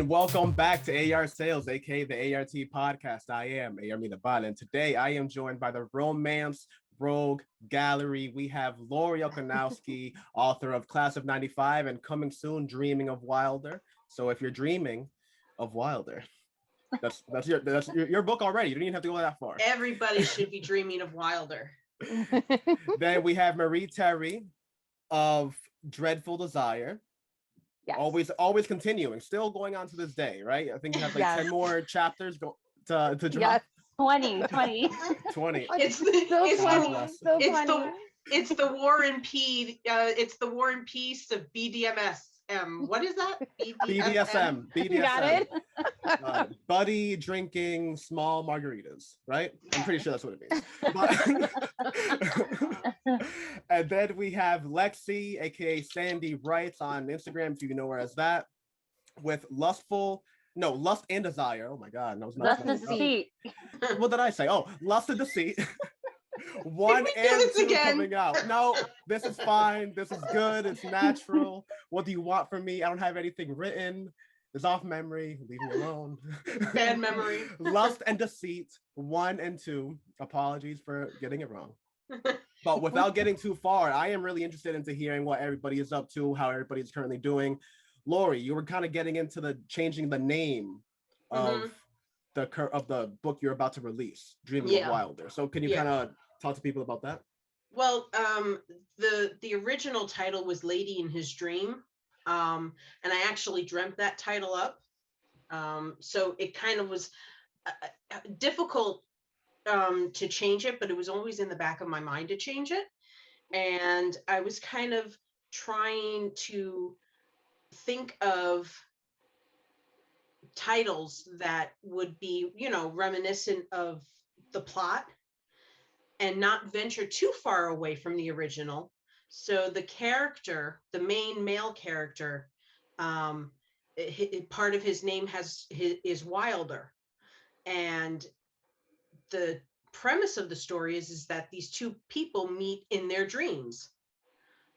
And welcome back to A.R. Sales, aka the A.R.T podcast. I am A.R. Minabal, and today I am joined by the Romance Rogue Gallery. We have Laurie Oknowsky, author of Class of '95 and coming soon, Dreaming of Wilder. So if you're dreaming of Wilder, that's your book already. You don't even have to go that far. Everybody should be dreaming of Wilder. Then we have Marie Terry of Dreadful Desire. Yes. Always continuing, still going on to this day, right? I think you have like 10 more chapters to drop. Yes, 20. 20. It's the War and Peace. It's the War and Peace of BDMS. What is that? BDSM. Got it. Buddy drinking small margaritas, right? I'm pretty sure that's what it means. But, and then we have Lexi, aka Sandy Wrights on Instagram, if you know her as that, with Lust and Desire. Oh my God, no, Lust and Deceit. What did I say? Oh, Lust and Deceit. 1 and 2 coming out. No, this is fine. This is good. It's natural. What do you want from me? I don't have anything written. It's off memory. Leave me alone. Bad memory. Lust and Deceit 1 and 2. Apologies for getting it wrong. But without getting too far, I am really interested into hearing what everybody is up to, how everybody is currently doing. Laurie, you were kind of getting into the changing the name of the book you're about to release, Dreaming of Wilder. So can you kind of talk to people about that? Well, the original title was Lady in His Dream. And I actually dreamt that title up. So it kind of was difficult to change it, but it was always in the back of my mind to change it. And I was kind of trying to think of titles that would be, reminiscent of the plot and not venture too far away from the original. So the character, the main male character, part of his name is Wilder. And the premise of the story is that these two people meet in their dreams.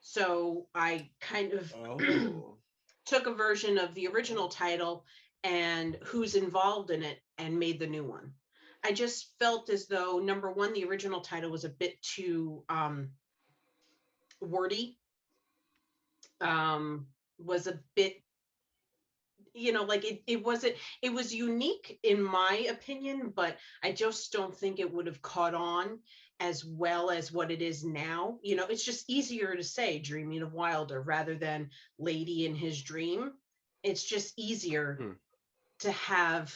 So I kind of took a version of the original title and who's involved in it and made the new one. I just felt as though, number one, the original title was a bit too wordy, was a bit, it was unique in my opinion, but I just don't think it would have caught on as well as what it is now. It's just easier to say Dreaming of Wilder rather than Lady in His Dream. It's just easier to have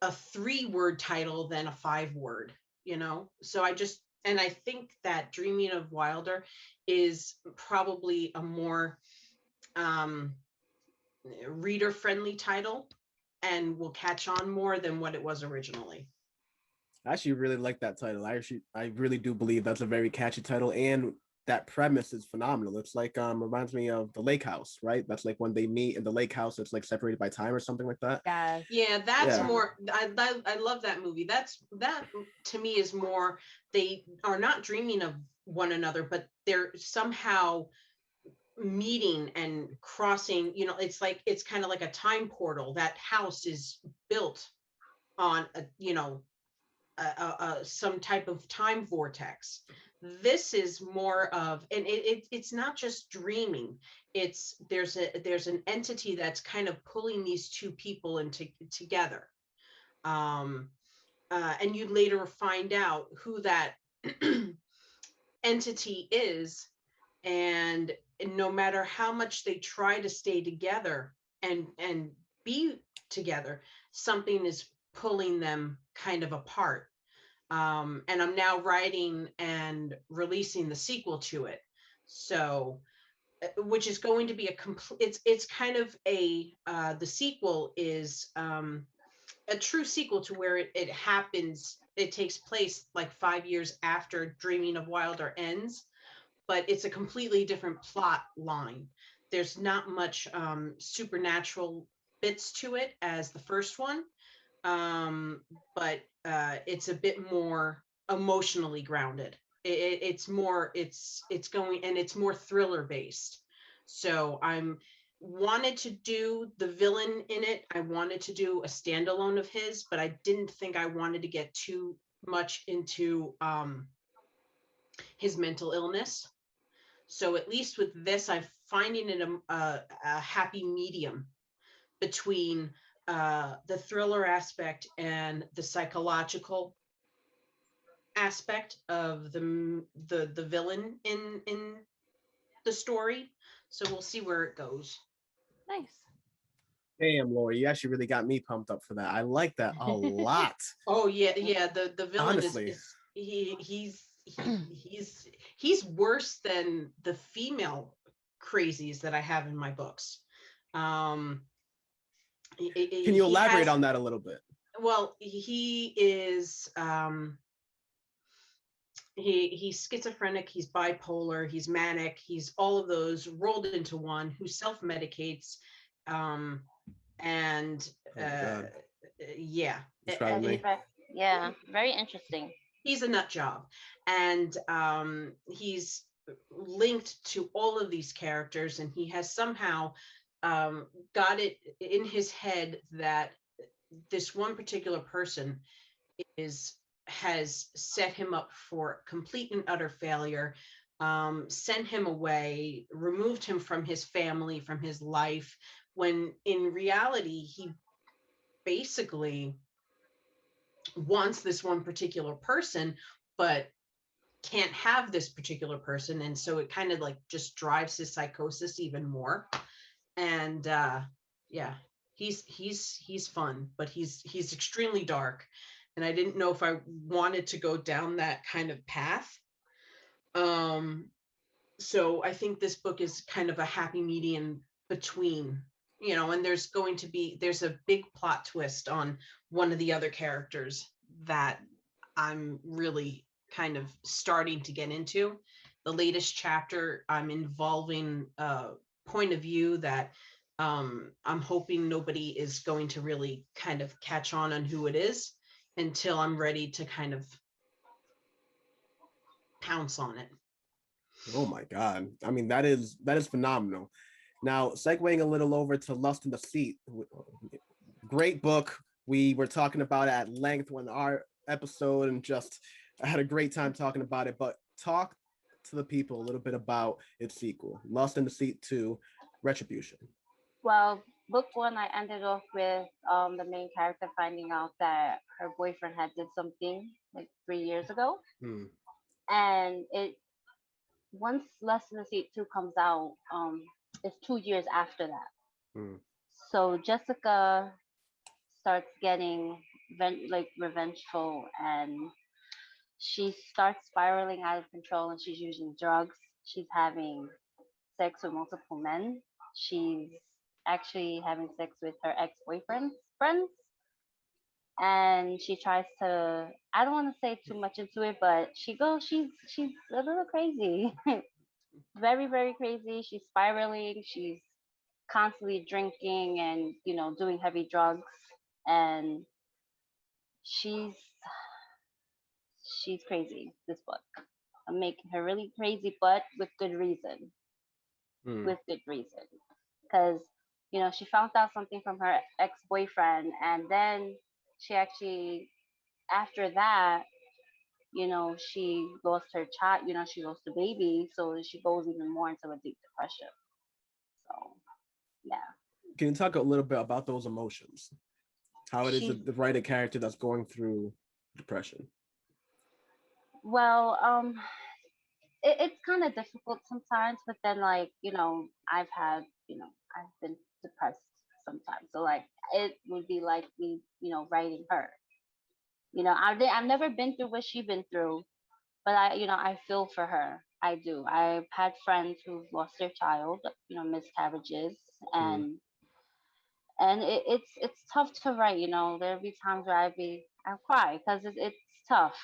a 3-word title than a 5-word, so I think that Dreaming of Wilder is probably a more reader-friendly title and will catch on more than what it was originally. I actually really like that title. I really do believe that's a very catchy title, and that premise is phenomenal. It's like reminds me of The Lake House, right? That's like when they meet in the lake house, it's like separated by time or something like that. That's more. I love that movie. That to me is more, they are not dreaming of one another, but they're somehow meeting and crossing. It's kind of like a time portal. That house is built on some type of time vortex. This is more of, and it's not just dreaming. There's an entity that's kind of pulling these two people together, and you later find out who that entity is, and no matter how much they try to stay together and be together, something is pulling them kind of apart. And I'm now writing and releasing the sequel to it. So, which is going to be a complete, it's kind of the sequel is a true sequel to where it happens. It takes place like 5 years after Dreaming of Wilder ends, but it's a completely different plot line. There's not much supernatural bits to it as the first one. But it's a bit more emotionally grounded. It's more thriller based. So I'm wanted to do the villain in it. I wanted to do a standalone of his, but I didn't think I wanted to get too much into his mental illness. So at least with this, I'm finding it a happy medium between the thriller aspect and the psychological aspect of the villain in the story. So we'll see where it goes. Nice. Damn, Laurie, you actually really got me pumped up for that. I like that a lot. Oh yeah, the villain Honestly. is he's worse than the female crazies that I have in my books. Can you elaborate on that a little bit? Well, he is he's schizophrenic, he's bipolar, he's manic, he's all of those rolled into one, who self-medicates, and yeah. Describe me. Yeah, very interesting. He's a nut job, and he's linked to all of these characters, and he has somehow got it in his head that this one particular person has set him up for complete and utter failure, sent him away, removed him from his family, from his life, when in reality he basically wants this one particular person, but can't have this particular person. And so it kind of like just drives his psychosis even more. And yeah, he's fun, but he's extremely dark. And I didn't know if I wanted to go down that kind of path. So I think this book is kind of a happy medium between, you know, and there's a big plot twist on one of the other characters that I'm really kind of starting to get into. The latest chapter, I'm involving a point of view that I'm hoping nobody is going to really kind of catch on who it is until I'm ready to kind of pounce on it. Oh my God. I mean, that is phenomenal. Now, segueing a little over to Lust and Deceit. Great book. We were talking about it at length when our episode, and just I had a great time talking about it. But talk to the people a little bit about its sequel, Lust and Deceit 2, Retribution. Well, book one, I ended off with the main character finding out that her boyfriend had did something like 3 years ago. And it once Lust and Deceit 2 comes out, it's 2 years after that. So Jessica starts getting revengeful, and she starts spiraling out of control, and she's using drugs. She's having sex with multiple men. She's actually having sex with her ex-boyfriend's friends. And she tries to, I don't want to say too much into it, but she's a little crazy. Very, very crazy. She's spiraling. She's constantly drinking and, doing heavy drugs. And she's crazy, this book. I'm making her really crazy, but with good reason. With good reason. Because, she found out something from her ex-boyfriend, and then she actually, after that, she lost her child, she lost the baby, so she goes even more into a deep depression. So, yeah. Can you talk a little bit about those emotions? How it is to write a character that's going through depression? Well, it's kind of difficult sometimes, but then I've been depressed sometimes. So it would be like me, writing her. I've never been through what she's been through, but I feel for her. I do. I've had friends who've lost their child, miscarriages, and it's tough to write. There'll be times where I cry because it's tough.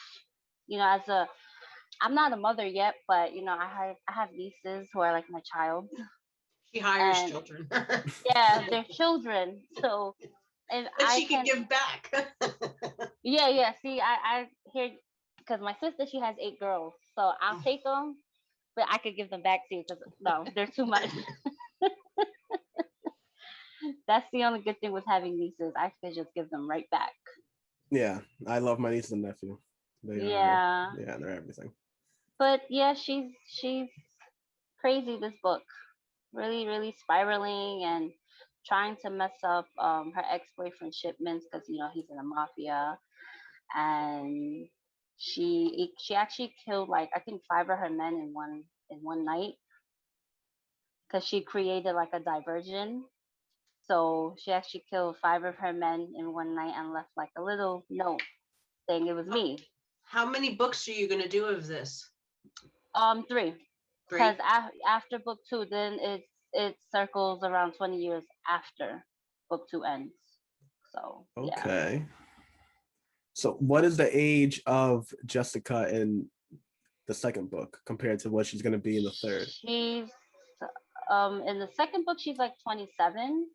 I'm not a mother yet, but I have nieces who are like my child. She hires children. Yeah, they're children. So and she can give back. Yeah. See, I hear, because my sister, she has 8 girls, so I'll take them, but I could give them back to you because no, they're too much. that's the only good thing with having nieces. I could just give them right back. Yeah, I love my niece and nephew. Yeah. They're everything. But yeah, she's crazy, this book. Really, really spiraling and trying to mess up her ex-boyfriend shipments because he's in the mafia, and she actually killed like I think 5 of her men in one night because she created like a diversion. So she actually killed 5 of her men in one night and left like a little note saying it was me. How many books are you going to do of this? 3. Because after book 2, then it circles around 20 years after book 2 ends. So okay. Yeah. So what is the age of Jessica in the second book compared to what she's going to be in the third? She's in the second book she's like 27.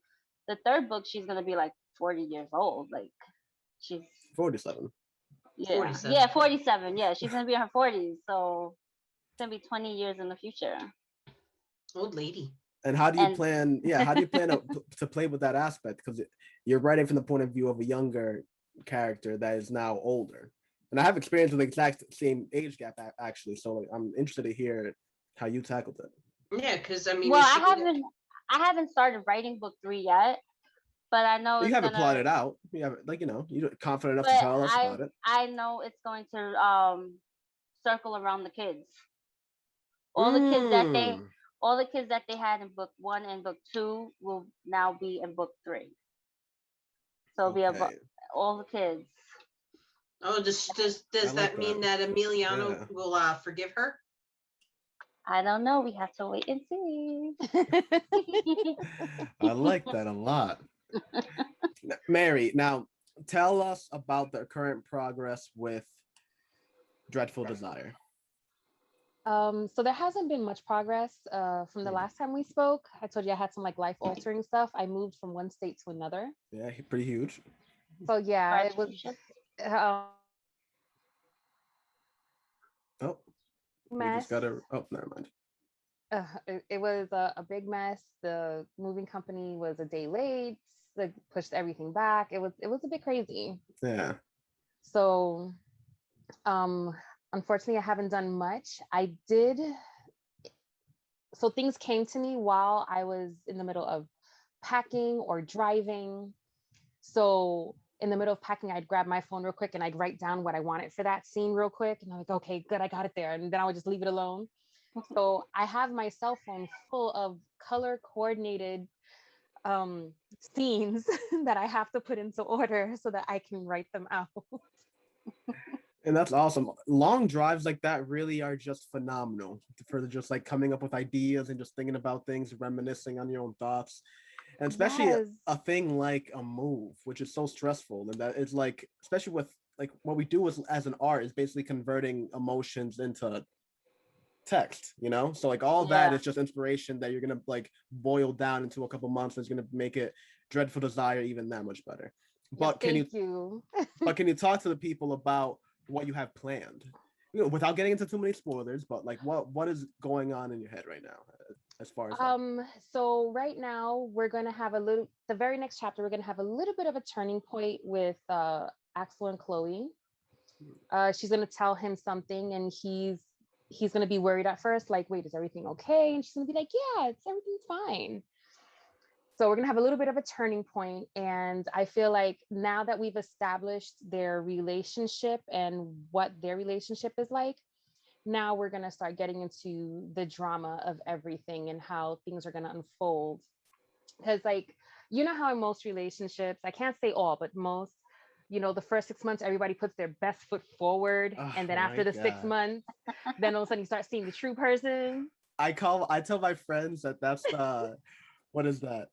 The third book she's going to be like 40 years old. Like she's 47. Yeah. 47. Yeah, 47. Yeah, she's going to be in her 40s. So it's going to be 20 years in the future. Old lady. And how do you plan? Yeah, how do you plan to play with that aspect? Because you're writing from the point of view of a younger character that is now older, and I have experience with the exact same age gap actually. So I'm interested to hear how you tackled it. Yeah, because I mean, well, I haven't started writing book 3 yet, but I know you haven't plotted out. You haven't, you're confident enough to tell us about it. I know it's going to circle around the kids. All the kids that they had in book 1 and book 2 will now be in book 3. So it'll be about all the kids. Oh, does that mean that Emiliano will forgive her? I don't know. We have to wait and see. I like that a lot. Mary, now tell us about the current progress with Dreadful Desire. So there hasn't been much progress from the last time we spoke. I told you I had some like life altering stuff. I moved from one state to another. Yeah, pretty huge. So yeah, it was mess. Never mind. It was a big mess. The moving company was a day late. Like pushed everything back. It was a bit crazy. Yeah. So, unfortunately, I haven't done much. I did. So things came to me while I was in the middle of packing or driving. So in the middle of packing, I'd grab my phone real quick and I'd write down what I wanted for that scene real quick. And I'm like, okay, good, I got it there. And then I would just leave it alone. So I have my cell phone full of color coordinated scenes that I have to put into order so that I can write them out. And that's awesome. Long drives like that really are just phenomenal for just like coming up with ideas and just thinking about things, reminiscing on your own thoughts. And especially a thing like a move, which is so stressful. And that is like, especially with like what we do as an art is basically converting emotions into text, so like all that is just inspiration that you're gonna like boil down into a couple months and it's gonna make it Dreadful Desire even that much better. But can you but can you talk to the people about what you have planned, without getting into too many spoilers, but like what is going on in your head right now as far as so right now we're gonna have the very next chapter we're gonna have a little bit of a turning point with Axel and Chloe. She's gonna tell him something and he's going to be worried at first, like, wait, is everything okay? And she's going to be like, yeah, everything's fine. So we're going to have a little bit of a turning point. And I feel like now that we've established their relationship and what their relationship is like, now we're going to start getting into the drama of everything and how things are going to unfold. Because like, how in most relationships, I can't say all, but most, the first 6 months, everybody puts their best foot forward. And then after the 6 months, then all of a sudden you start seeing the true person. I tell my friends that's the, what is that?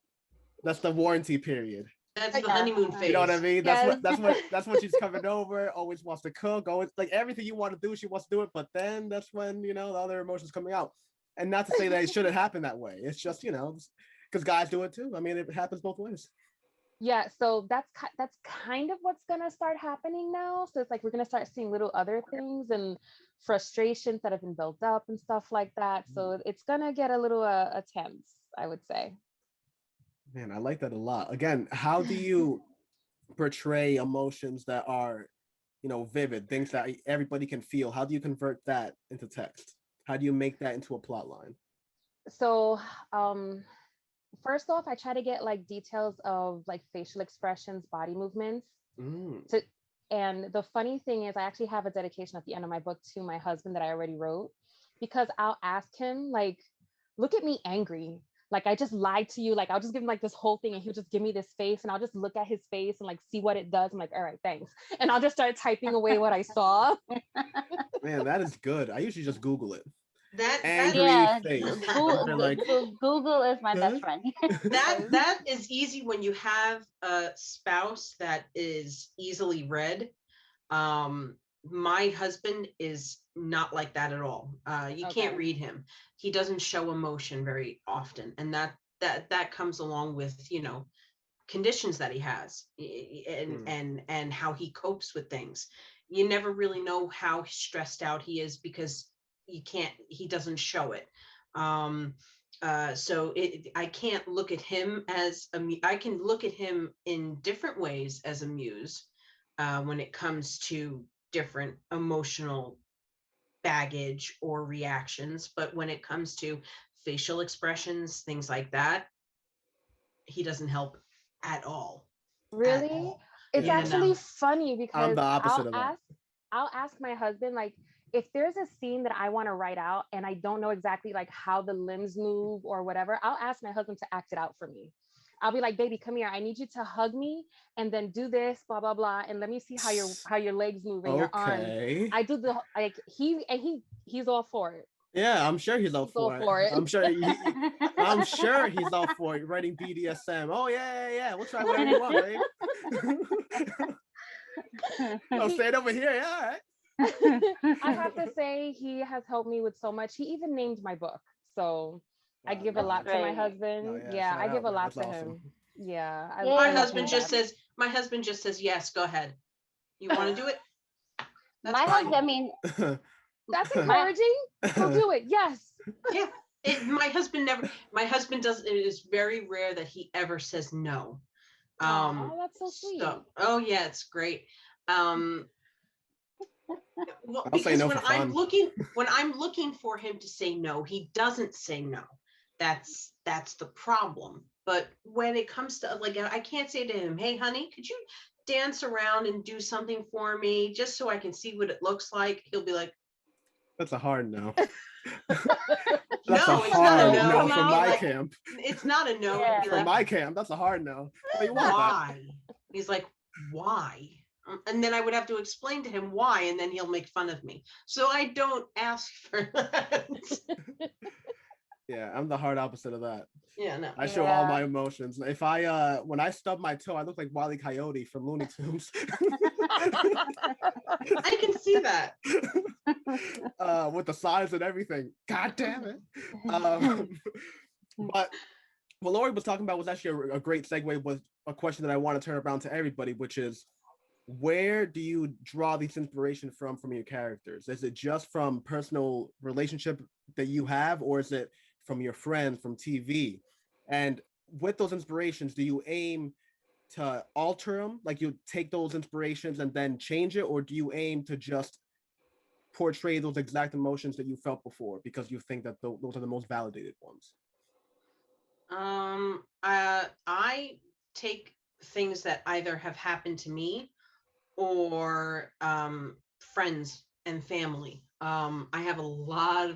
That's the warranty period. That's the honeymoon phase. You know what I mean? That's when she's coming over, always wants to cook, always like everything you want to do, she wants to do it. But then that's when, the other emotions coming out. And not to say that it shouldn't happen that way. It's just, because guys do it too. I mean, it happens both ways. Yeah, so that's kind of what's gonna start happening now. So it's like we're gonna start seeing little other things and frustrations that have been built up and stuff like that. So it's gonna get a little tense, I would say. Man, I like that a lot. Again, how do you portray emotions that are, vivid, things that everybody can feel? How do you convert that into text? How do you make that into a plot line? So, first off, I try to get like details of like facial expressions, body movements. To, and the funny thing is, I actually have a dedication at the end of my book to my husband that I already wrote, because I'll ask him like, look at me angry. Like I just lied to you. Like I'll just give him like this whole thing and he'll just give me this face and I'll just look at his face and like see what it does. I'm like, all right, thanks. And I'll just start typing away what I saw. Man, that is good. I usually just Google it. That Angry face. Google is my best friend. that is easy when you have a spouse that is easily read. My husband is not like that at all. You can't read him. He doesn't show emotion very often, and that comes along with conditions that he has, and how he copes with things. You never really know how stressed out he is because he doesn't show it. So I can't look at him as I can look at him in different ways as a muse when it comes to different emotional baggage or reactions. But when it comes to facial expressions, things like that, he doesn't help at all. Really? At all. It's actually funny I'm because the opposite of that. I'll ask my husband, like, if there's a scene that I want to write out and I don't know exactly like how the limbs move or whatever, I'll ask my husband to act it out for me. I'll be like, baby, come here. I need you to hug me and then do this, blah, blah, blah. And let me see how your legs move and your arms. I do the like he's all for it. Yeah, I'm sure he's all for it. I'm sure he's all for it. Writing BDSM. Oh yeah. We'll try whatever you want, babe. I'll say it over here. Yeah, all right. I have to say he has helped me with so much. He even named my book. So I give a lot to my husband. I give a lot to him. Yeah. My husband just says, yes, go ahead. You want to do it? That's my husband, I mean, that's encouraging. He'll do it. Yes. Yeah. My husband does. It is very rare that he ever says no. Oh, that's so sweet. Oh yeah, it's great. Well, because when I'm looking for him to say no, he doesn't say no. That's the problem. But when it comes to like, I can't say to him, hey honey, could you dance around and do something for me just so I can see what it looks like? He'll be like, that's a hard no. It's not a no from my camp. It's not a no. Yeah. From my camp, that's a hard no. Why? He's like, why? And then I would have to explain to him why, and then he'll make fun of me. So I don't ask for that. Yeah, I'm the hard opposite of that. Yeah, no. I show all my emotions. If when I stub my toe, I look like Wile E. Coyote from Looney Tunes. I can see that. With the size and everything. God damn it. But what Laurie was talking about was actually a great segue with a question that I want to turn around to everybody, which is, where do you draw these inspiration from your characters? Is it just from personal relationship that you have, or is it from your friends, from TV? And with those inspirations, do you aim to alter them? Like you take those inspirations and then change it, or do you aim to just portray those exact emotions that you felt before because you think that those are the most validated ones? I take things that either have happened to me or friends and family. I have a lot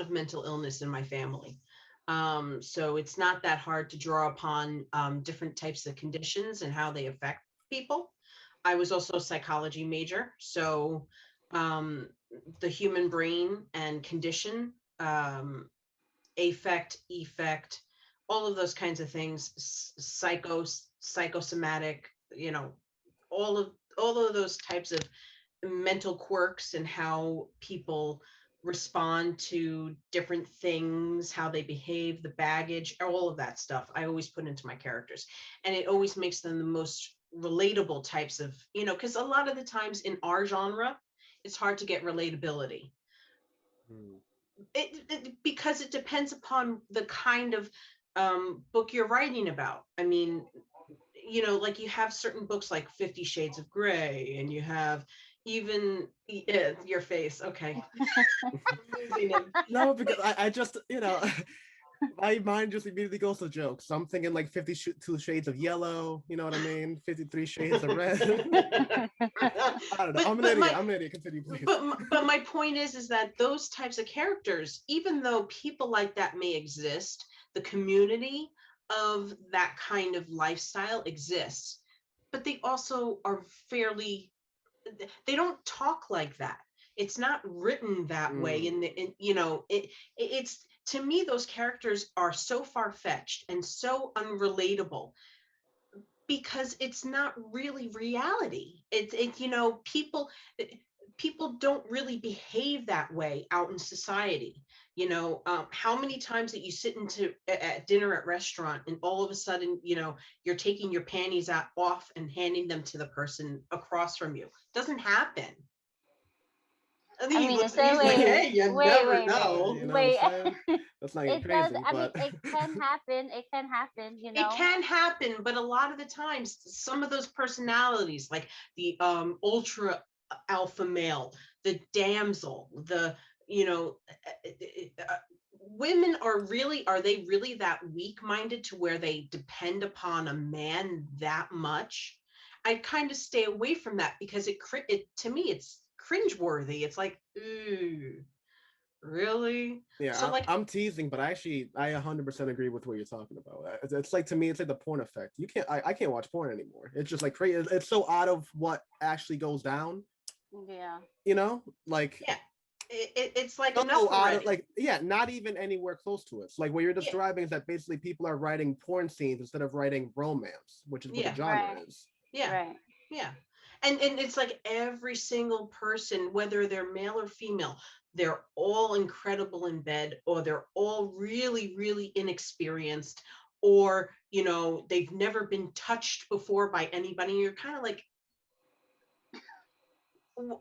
of mental illness in my family. So it's not that hard to draw upon different types of conditions and how they affect people. I was also a psychology major, so the human brain and condition, affect, effect, all of those kinds of things, psychosomatic, all of those types of mental quirks and how people respond to different things, how they behave, the baggage, all of that stuff I always put into my characters, and it always makes them the most relatable types of, because a lot of the times in our genre it's hard to get relatability. Because it depends upon the kind of book you're writing about. I mean, you know, like you have certain books like 50 Shades of Grey, and you have even your face. Okay. No, because I just, you know, my mind just immediately goes to jokes. So I'm thinking like 52 Shades of Yellow, you know what I mean? 53 Shades of Red. I don't know. I'm an idiot. I'm an idiot. Continue, please. But my point is that those types of characters, even though people like that may exist, the community of that kind of lifestyle exists, but they also are fairly, they don't talk like that. It's not written that way. And you know, it's, to me, those characters are so far-fetched and so unrelatable because it's not really reality. You know, people don't really behave that way out in society. You know, how many times that you sit into at dinner at restaurant and all of a sudden, you know, you're taking your panties off and handing them to the person across from you. Doesn't happen. I mean, the same like, hey, you never know. You know what I'm saying? That's not even It crazy, does. I mean, but it can happen. It can happen, you know. It can happen, but a lot of the times, some of those personalities, like the ultra alpha male, the damsel, the, you know, women are they really that weak-minded to where they depend upon a man that much? I kind of stay away from that because it to me it's cringeworthy. It's like, ooh, really? yeah, So like, I'm teasing, but I 100% agree with what you're talking about. It's like, to me, it's like the porn effect. You can't, I can't watch porn anymore. It's just like crazy. It's so out of what actually goes down. Yeah. You know, like, yeah, it's like so enough out already. of, like, yeah, not even anywhere close to it. It's like what you're describing is that basically people are writing porn scenes instead of writing romance, which is what the genre is. Yeah. Right. Yeah. And it's like every single person, whether they're male or female, they're all incredible in bed, or they're all really, really inexperienced, or, you know, they've never been touched before by anybody. You're kind of like,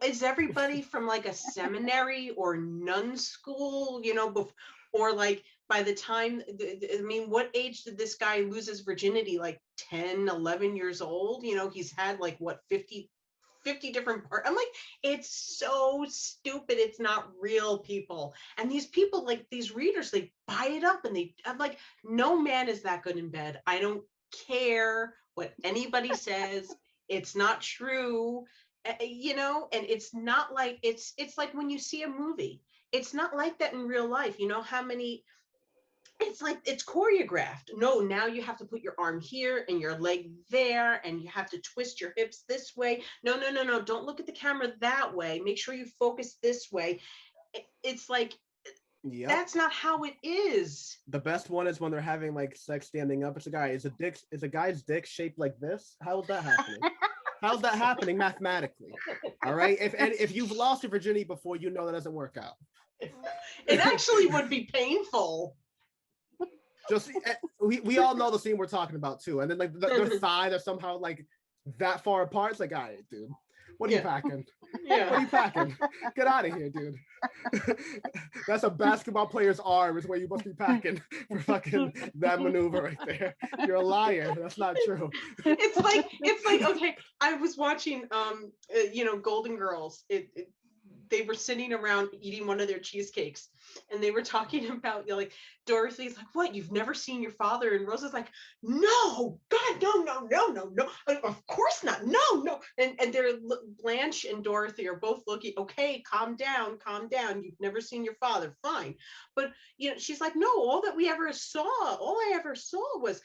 is everybody from like a seminary or nun school, you know, or like by the time, I mean, what age did this guy lose his virginity? Like 10, 11 years old? You know, he's had like what, 50 different parts. I'm like, it's so stupid. It's not real, people. And these people, like these readers, they buy it up, and I'm like, no man is that good in bed. I don't care what anybody says. It's not true. You know, and it's not like, it's like when you see a movie, it's not like that in real life. You know how many, it's like it's choreographed. No, now you have to put your arm here and your leg there, and you have to twist your hips this way. No, don't look at the camera that way. Make sure you focus this way. It's like, that's not how it is. The best one is when they're having like sex standing up. It's a guy's dick shaped like this. How is that happening? How's that happening mathematically? All right. If you've lost your virginity before, you know that doesn't work out. It actually would be painful. Just we all know the scene we're talking about too. And then like their thigh, they're somehow like that far apart. It's like, all right, dude. What are you packing? Yeah. What are you packing? Get out of here, dude. That's a basketball player's arm is where you must be packing for fucking that maneuver right there. You're a liar. That's not true. It's like, okay, I was watching you know, Golden Girls. They were sitting around eating one of their cheesecakes, and they were talking about, you know, like Dorothy's like, what, you've never seen your father? And Rose is like, no, God, no, of course not, no. And they're, Blanche and Dorothy are both looking, okay, calm down, you've never seen your father, fine. But, you know, she's like, no, all I ever saw was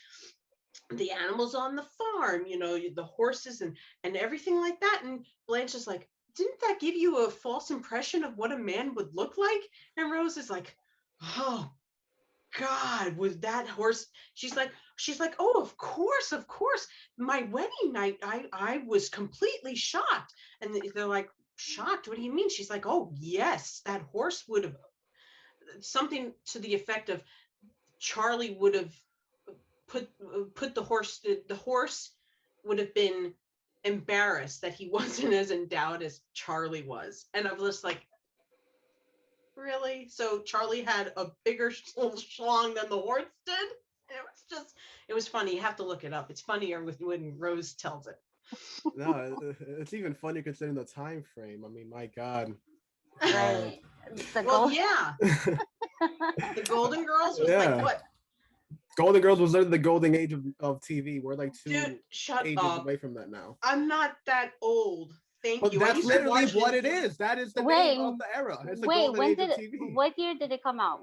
the animals on the farm, you know, the horses and everything like that. And Blanche is like, didn't that give you a false impression of what a man would look like? And Rose is like, oh God, was that horse? She's like, oh, of course. My wedding night, I was completely shocked. And they're like, shocked? What do you mean? She's like, oh yes, that horse would have, something to the effect of, Charlie would have put the horse would have been embarrassed that he wasn't as endowed as Charlie was. And I was just like, really? So Charlie had a bigger schlong than the horse did? It was funny. You have to look it up. It's funnier when Rose tells it. No, it's even funny considering the time frame. I mean, my God. Right. Well, yeah. The Golden Girls was like what? Golden Girls was literally the golden age of TV. We're like two shut ages up. away from that now. I'm not that old. Thank you. That's literally what it is. That is the name of the era. It's the golden age of TV. What year did it come out?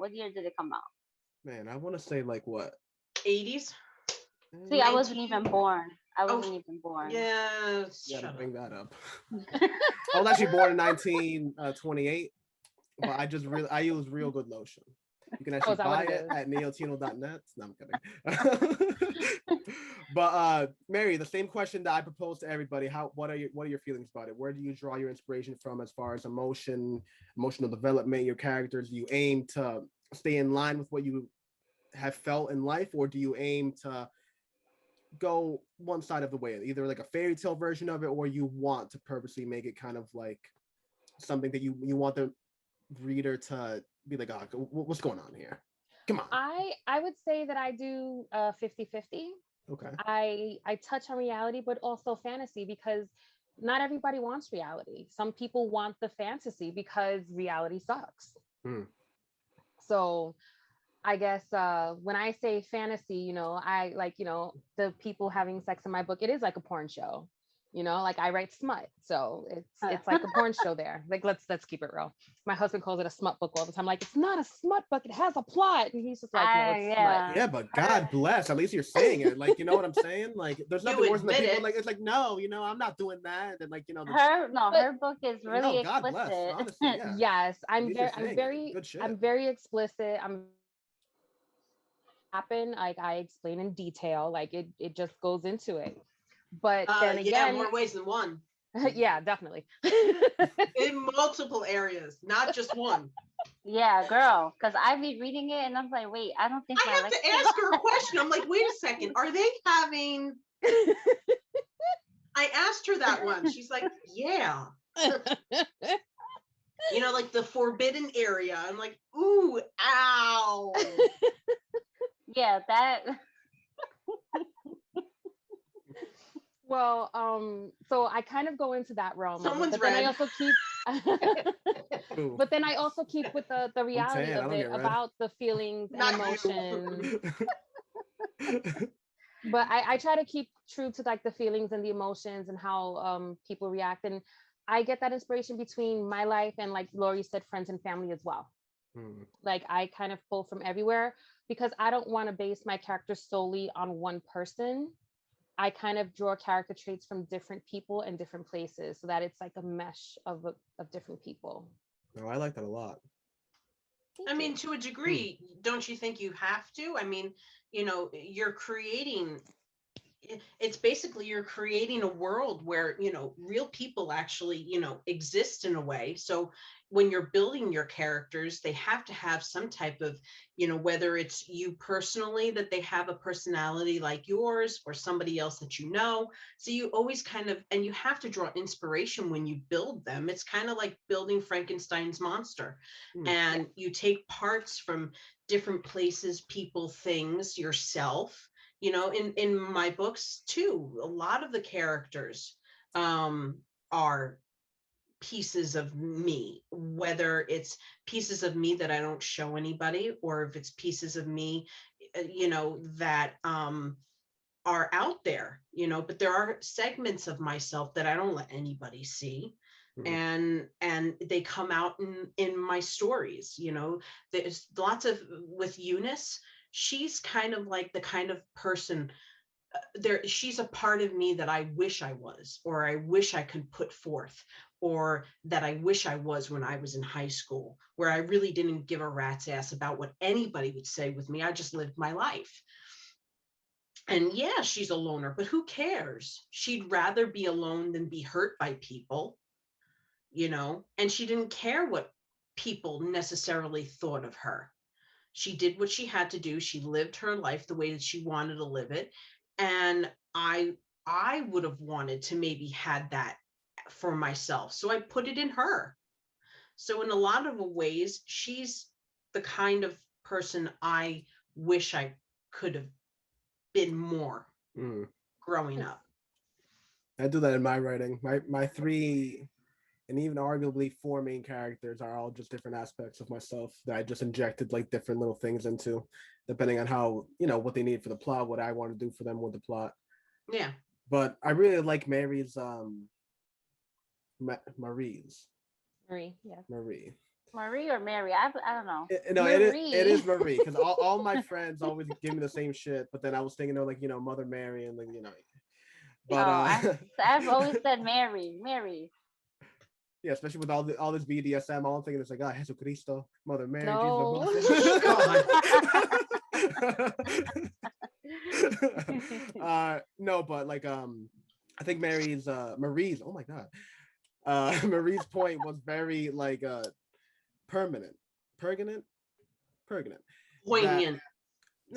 Man, I want to say like what? 80s? See, I wasn't even born. Yeah. Yeah, bring that up. I was actually born in 1928, but I use Real Good Lotion. You can actually buy it at neotino.net. No, I'm kidding. But Mary, the same question that I proposed to everybody. What are your feelings about it? Where do you draw your inspiration from as far as emotional development, your characters? Do you aim to stay in line with what you have felt in life, or do you aim to go one side of the way, either like a fairy tale version of it, or you want to purposely make it kind of like something that you want the reader to be like, oh, what's going on here? Come on. I would say that I do 50-50. Okay. I touch on reality, but also fantasy, because not everybody wants reality. Some people want the fantasy because reality sucks. So I guess when I say fantasy, I like, the people having sex in my book, it is like a porn show. Like I write smut, so it's like a porn show there. Like let's keep it real. My husband calls it a smut book all the time. Like, it's not a smut book, it has a plot, and he's just like, no, it's smut. Yeah, but God bless, at least you're saying it. Like, you know what I'm saying? Like, there's nothing worse than the people like, it's like, no, I'm not doing that. And like, her book is really God explicit. Bless, honestly, yeah. Yes, I'm very explicit. Like I explain in detail, like it just goes into it. But then again, more ways than one. Yeah, definitely. In multiple areas, not just one. Yeah, girl, because I be reading it and I'm like, wait, I don't think I have to ask her a question. I'm like, wait a second, are they having? I asked her that once. She's like, yeah. Like the forbidden area. I'm like, ooh, ow. Yeah, that. Well, so I kind of go into that realm. Someone's but then I also keep but then I also keep with the reality of it, about the feelings and emotions. But I try to keep true to like the feelings and the emotions and how people react. And I get that inspiration between my life and, like Laurie said, friends and family as well. Like I kind of pull from everywhere, because I don't want to base my character solely on one person. I kind of draw character traits from different people and different places, so that it's like a mesh of different people. No, I like that a lot. I mean, to a degree, don't you think you have to? I mean, you're creating, it's basically you're creating a world where, real people actually, exist in a way. So when you're building your characters, they have to have some type of, whether it's you personally, that they have a personality like yours, or somebody else that So you always kind of, and you have to draw inspiration when you build them. It's kind of like building Frankenstein's monster. And you take parts from different places, people, things, yourself. In my books too, a lot of the characters are pieces of me, whether it's pieces of me that I don't show anybody, or if it's pieces of me, that are out there, but there are segments of myself that I don't let anybody see. And they come out in my stories. There's lots of, with Eunice, she's kind of like the kind of person she's a part of me that I wish I was, or I wish I could put forth, or that I wish I was when I was in high school, where I really didn't give a rat's ass about what anybody would say with me. I just lived my life. And yeah, she's a loner, but who cares? She'd rather be alone than be hurt by people, and she didn't care what people necessarily thought of her. She did what she had to do. She lived her life the way that she wanted to live it. And I would have wanted to maybe had that for myself. So I put it in her. So in a lot of ways, she's the kind of person I wish I could have been more growing up. I do that in my writing. My 3 and even arguably 4 main characters are all just different aspects of myself that I just injected like different little things into, depending on how, what they need for the plot, what I want to do for them with the plot. Yeah. But I really like Marie's Marie's. Marie, yeah. Marie or Mary? I don't know. It is Marie, because all my friends always give me the same shit. But then I was thinking of like Mother Mary and like But I've always said Mary. Yeah, especially with all this BDSM, all I'm thinking is like, Jesucristo, Mother Mary, No. Jesus. No, but like I think Marie's oh my god. Marie's point was very like poignant. Poignant.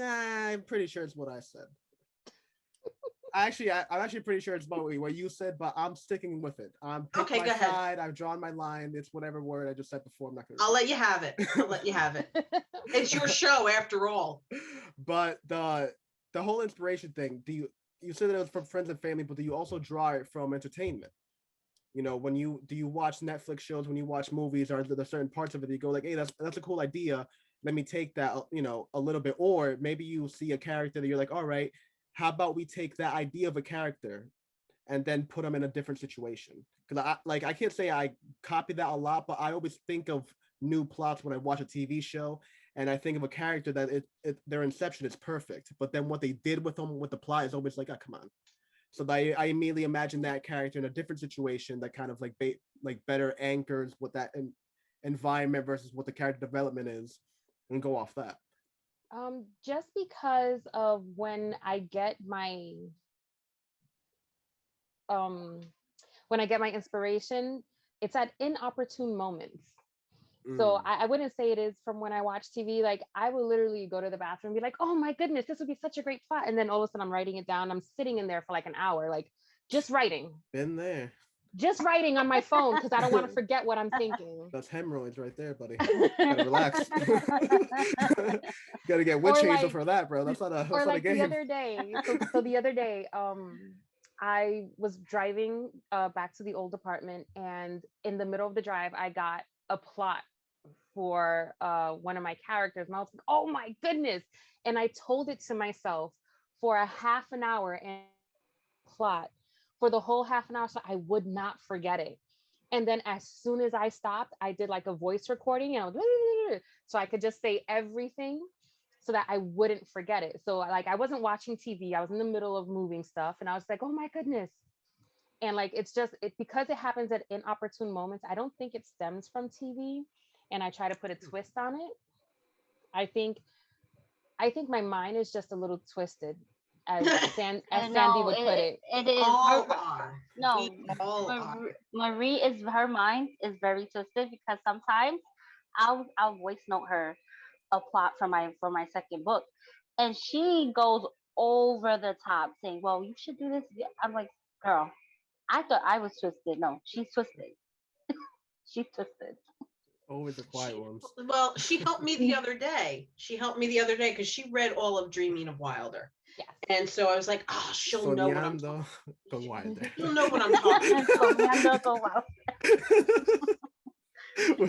I'm pretty sure it's what I said. I'm actually pretty sure it's about what you said, but I'm sticking with it. I'm okay. Go ahead. I've drawn my line. It's whatever word I just said before. I'm not gonna. I'll let you have it. It's your show after all. But the whole inspiration thing. You said that it was from friends and family, but do you also draw it from entertainment? When do you watch Netflix shows, when you watch movies, or there certain parts of it you go like, hey, that's a cool idea. Let me take that, a little bit. Or maybe you see a character that you're like, all right, how about we take that idea of a character and then put them in a different situation? Because I can't say I copy that a lot, but I always think of new plots when I watch a TV show, and I think of a character that their inception is perfect, but then what they did with them with the plot is always like, oh, come on. So I immediately imagine that character in a different situation that kind of like better anchors what that environment versus what the character development is, and go off that. Just because of when I get my inspiration, it's at inopportune moments. So I wouldn't say it is from when I watch TV. Like I will literally go to the bathroom and be like, oh my goodness, this would be such a great plot. And then all of a sudden I'm writing it down. I'm sitting in there for like an hour, like just writing. Been there. Just writing on my phone because I don't want to forget what I'm thinking. That's hemorrhoids right there, buddy. Gotta relax. Gotta get witch hazel for that, bro. That's not a game. The other day. So the other day, I was driving back to the old apartment, and in the middle of the drive, I got a plot for one of my characters, and I was like, oh my goodness. And I told it to myself for a half an hour and plot for the whole half an hour, so I would not forget it. And then as soon as I stopped, I did like a voice recording, and I was so I could just say everything so that I wouldn't forget it. So like I wasn't watching TV, I was in the middle of moving stuff, and I was like, oh my goodness. And like it's just because it happens at inopportune moments. I don't think it stems from TV, and I try to put a twist on it. I think my mind is just a little twisted, as Sandy would put it. It is. All are. No, Marie her mind is very twisted because sometimes I'll voice note her a plot for my second book, and she goes over the top saying, well, you should do this. I'm like, girl, I thought I was twisted. No, she's twisted. She's twisted. Always the quiet ones. Well, she helped me the other day. Because she read all of Dreaming of Wilder. Yes. And so I was like, oh, she'll know what I'm talking about. She'll know what I'm talking about.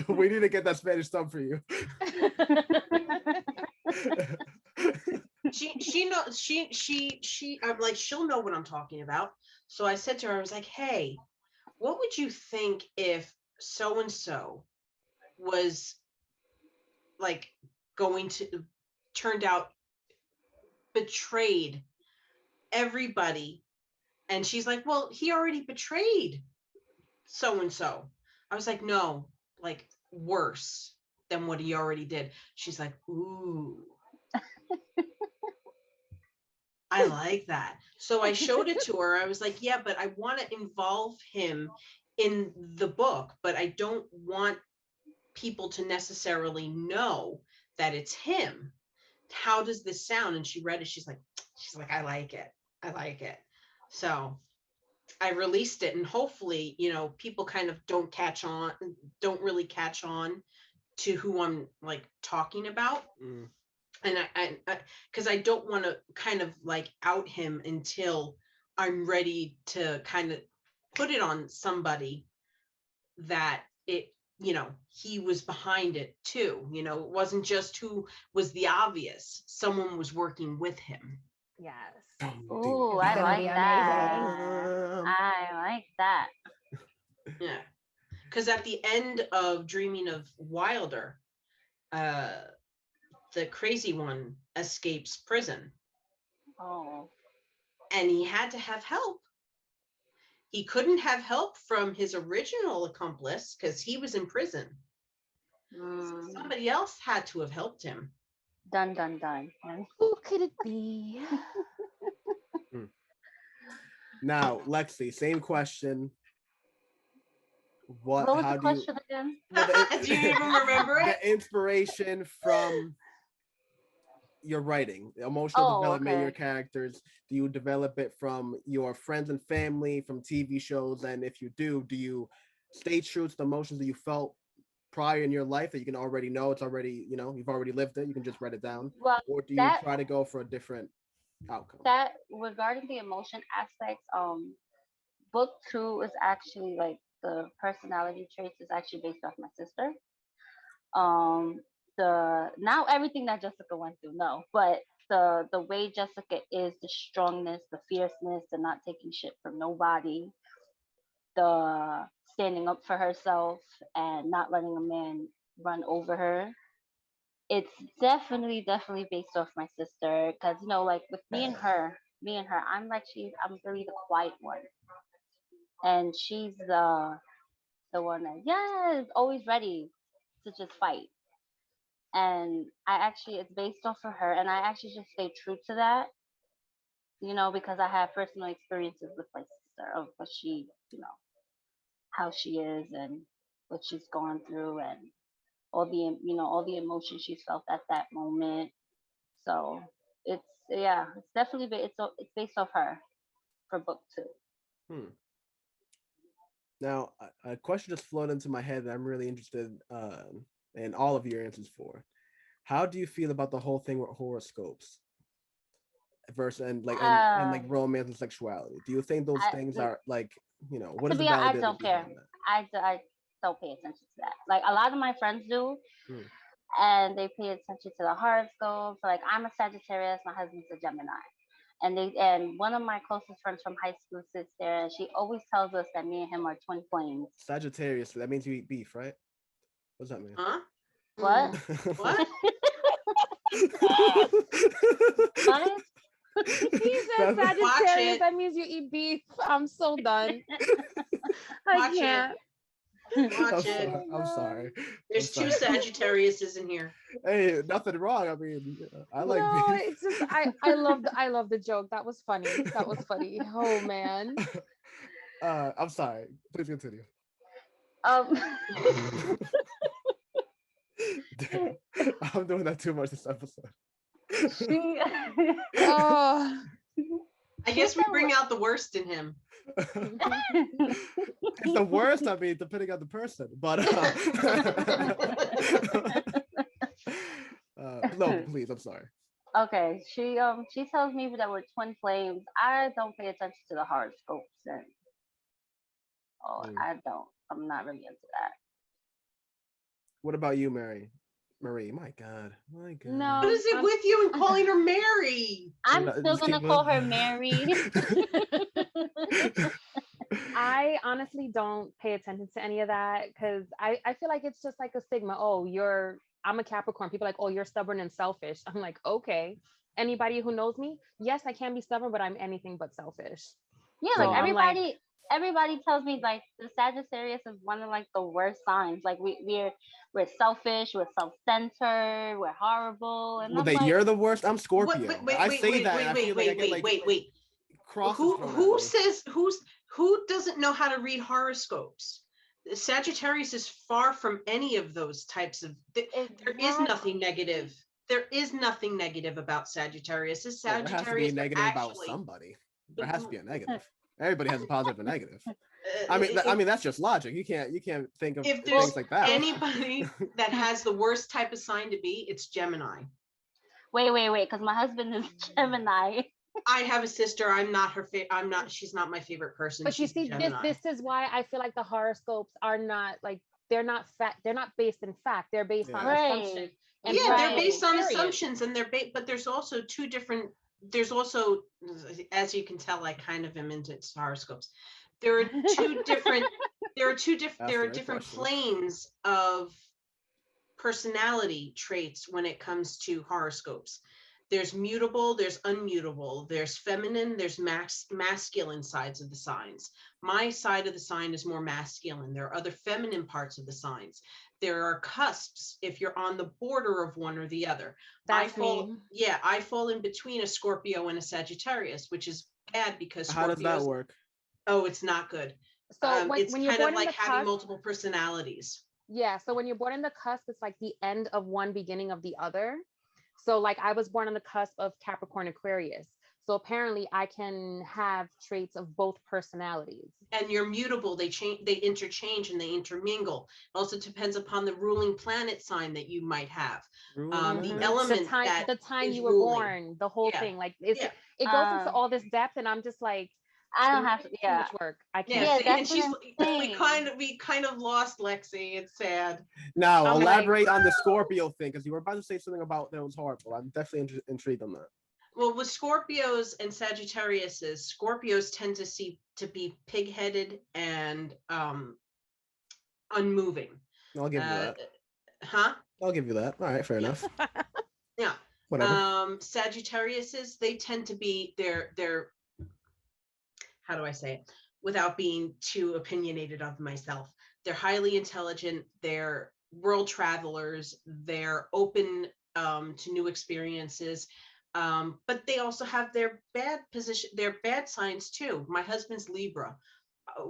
We need to get that Spanish sub for you. I'm like, she'll know what I'm talking about. So I said to her, I was like, hey, what would you think if so-and-so was like turned out betrayed everybody? And she's like, well, he already betrayed so-and-so. I was like, no, like worse than what he already did. She's like, ooh. I like that. So I showed it to her. I was like, yeah, but I want to involve him in the book, but I don't want people to necessarily know that it's him. How does this sound? And she read it. She's like, I like it. So I released it, and hopefully, people kind of don't really catch on to who I'm like talking about. and I because I don't want to kind of like out him until I'm ready to kind of put it on somebody that it, you know, he was behind it too. You know, it wasn't just who was the obvious. Someone was working with him. Yes. Ooh, It's I gonna like be that. I like that. Yeah. Because at the end of Dreaming of Wilder, the crazy one escapes prison. Oh. And he had to have help. He couldn't have help from his original accomplice because he was in prison. So somebody else had to have helped him. Dun, dun, dun. Who could it be? Now, Lexi, same question. What was How the do you question again? Do you even remember it? The inspiration from your writing, emotional development, your characters. Do you develop it from your friends and family, from TV shows? And if you do you stay true to the emotions that you felt prior in your life that you can already know? It's already, you know, you've already lived it. You can just write it down. Well, or do you try to go for a different outcome? That regarding the emotion aspects, book 2 is actually like the personality traits is actually based off my sister. The now everything that Jessica went through, no, but the way Jessica is, the strongness, the fierceness, the not taking shit from nobody, the standing up for herself and not letting a man run over her. It's definitely based off my sister, because you know, like with me and her, I'm really the quiet one, and she's the one that, yes, always ready to just fight. And I actually, it's based off of her, and I actually just stay true to that, you know, because I have personal experiences with my sister of what she, you know, how she is and what she's gone through, and all the emotions she's felt at that moment. So it's, yeah, it's definitely it's based off her for book 2. Now, a question just floated into my head that I'm really interested in all of your answers for. How do you feel about the whole thing with horoscopes versus and like romance and sexuality? Do you think those things are like, you know, what is the validity? I don't care. I don't pay attention to that. Like a lot of my friends do, and they pay attention to the horoscopes. Like I'm a Sagittarius, my husband's a Gemini. And one of my closest friends from high school sits there, and she always tells us that me and him are twin flames. Sagittarius, that means you eat beef, right? What does that mean? Huh? What? What? What? He said Sagittarius, that means you eat beef. I'm so done. I can't. Watch it. I'm sorry. There's two Sagittariuses in here. Hey, nothing wrong. I mean, I like beef. It's just I love the joke. That was funny. Oh man. I'm sorry. Please continue. I'm doing that too much this episode. I guess we bring out the worst in him. It's the worst, I mean, depending on the person, but no, please, I'm sorry. Okay, she tells me that we're twin flames. I don't pay attention to the horoscopes, and I'm not really into that. What about you, Marie? My God. No. What is it with you and calling her Mary? I'm still gonna call her Mary. I honestly don't pay attention to any of that because I feel like it's just like a stigma. Oh, I'm a Capricorn. People are like, oh, you're stubborn and selfish. I'm like, okay. Anybody who knows me, yes, I can be stubborn, but I'm anything but selfish. Yeah, so like everybody tells me like the Sagittarius is one of like the worst signs. Like we're selfish, we're self-centered, we're horrible. And well, you're the worst. I'm Scorpio. Wait. Who doesn't know how to read horoscopes? Sagittarius is far from any of those types of. There is nothing negative. There is nothing negative about Sagittarius. Sagittarius there has to be a negative about somebody. There has to be a negative. Everybody has a positive and negative. I mean that's just logic. You can't think of things like that. Anybody that has the worst type of sign to be, it's Gemini. Wait, because my husband is Gemini. I have a sister. I'm not her she's not my favorite person. But you She's see, this is why I feel like the horoscopes are not like, they're not based in fact. They're based on assumption. And they're based on assumptions, and but there's also two different, there's also, as you can tell, I kind of am into horoscopes. There are different planes of personality traits when it comes to horoscopes. There's mutable, there's unmutable, there's feminine, there's masculine sides of the signs. My side of the sign is more masculine. There are other feminine parts of the signs. There are cusps if you're on the border of one or the other. I fall in between a Scorpio and a Sagittarius, which is bad because how does that work? Oh, it's not good. So it's when kind of like having multiple personalities. Yeah, so when you're born in the cusp, it's like the end of one, beginning of the other. So like I was born on the cusp of Capricorn Aquarius. So apparently I can have traits of both personalities. And you're mutable. They interchange and they intermingle. It also depends upon the ruling planet sign that you might have. The element the time you were born, the whole thing. Like it goes into all this depth, and I'm just like, I don't have to. Too much work. I can't. Yeah, and we kind of lost Lexi. It's sad. Now elaborate on the Scorpio thing, because you were about to say something about that was horrible. I'm definitely intrigued on that. Well, with Scorpios and Sagittariuses, Scorpios tend to be pig-headed and unmoving. I'll give you that. Huh? I'll give you that. All right, fair enough. Yeah. Whatever. Sagittariuses, they tend to be they're how do I say it without being too opinionated of myself? They're highly intelligent. They're world travelers. They're open to new experiences. But they also have their bad signs too. My husband's Libra.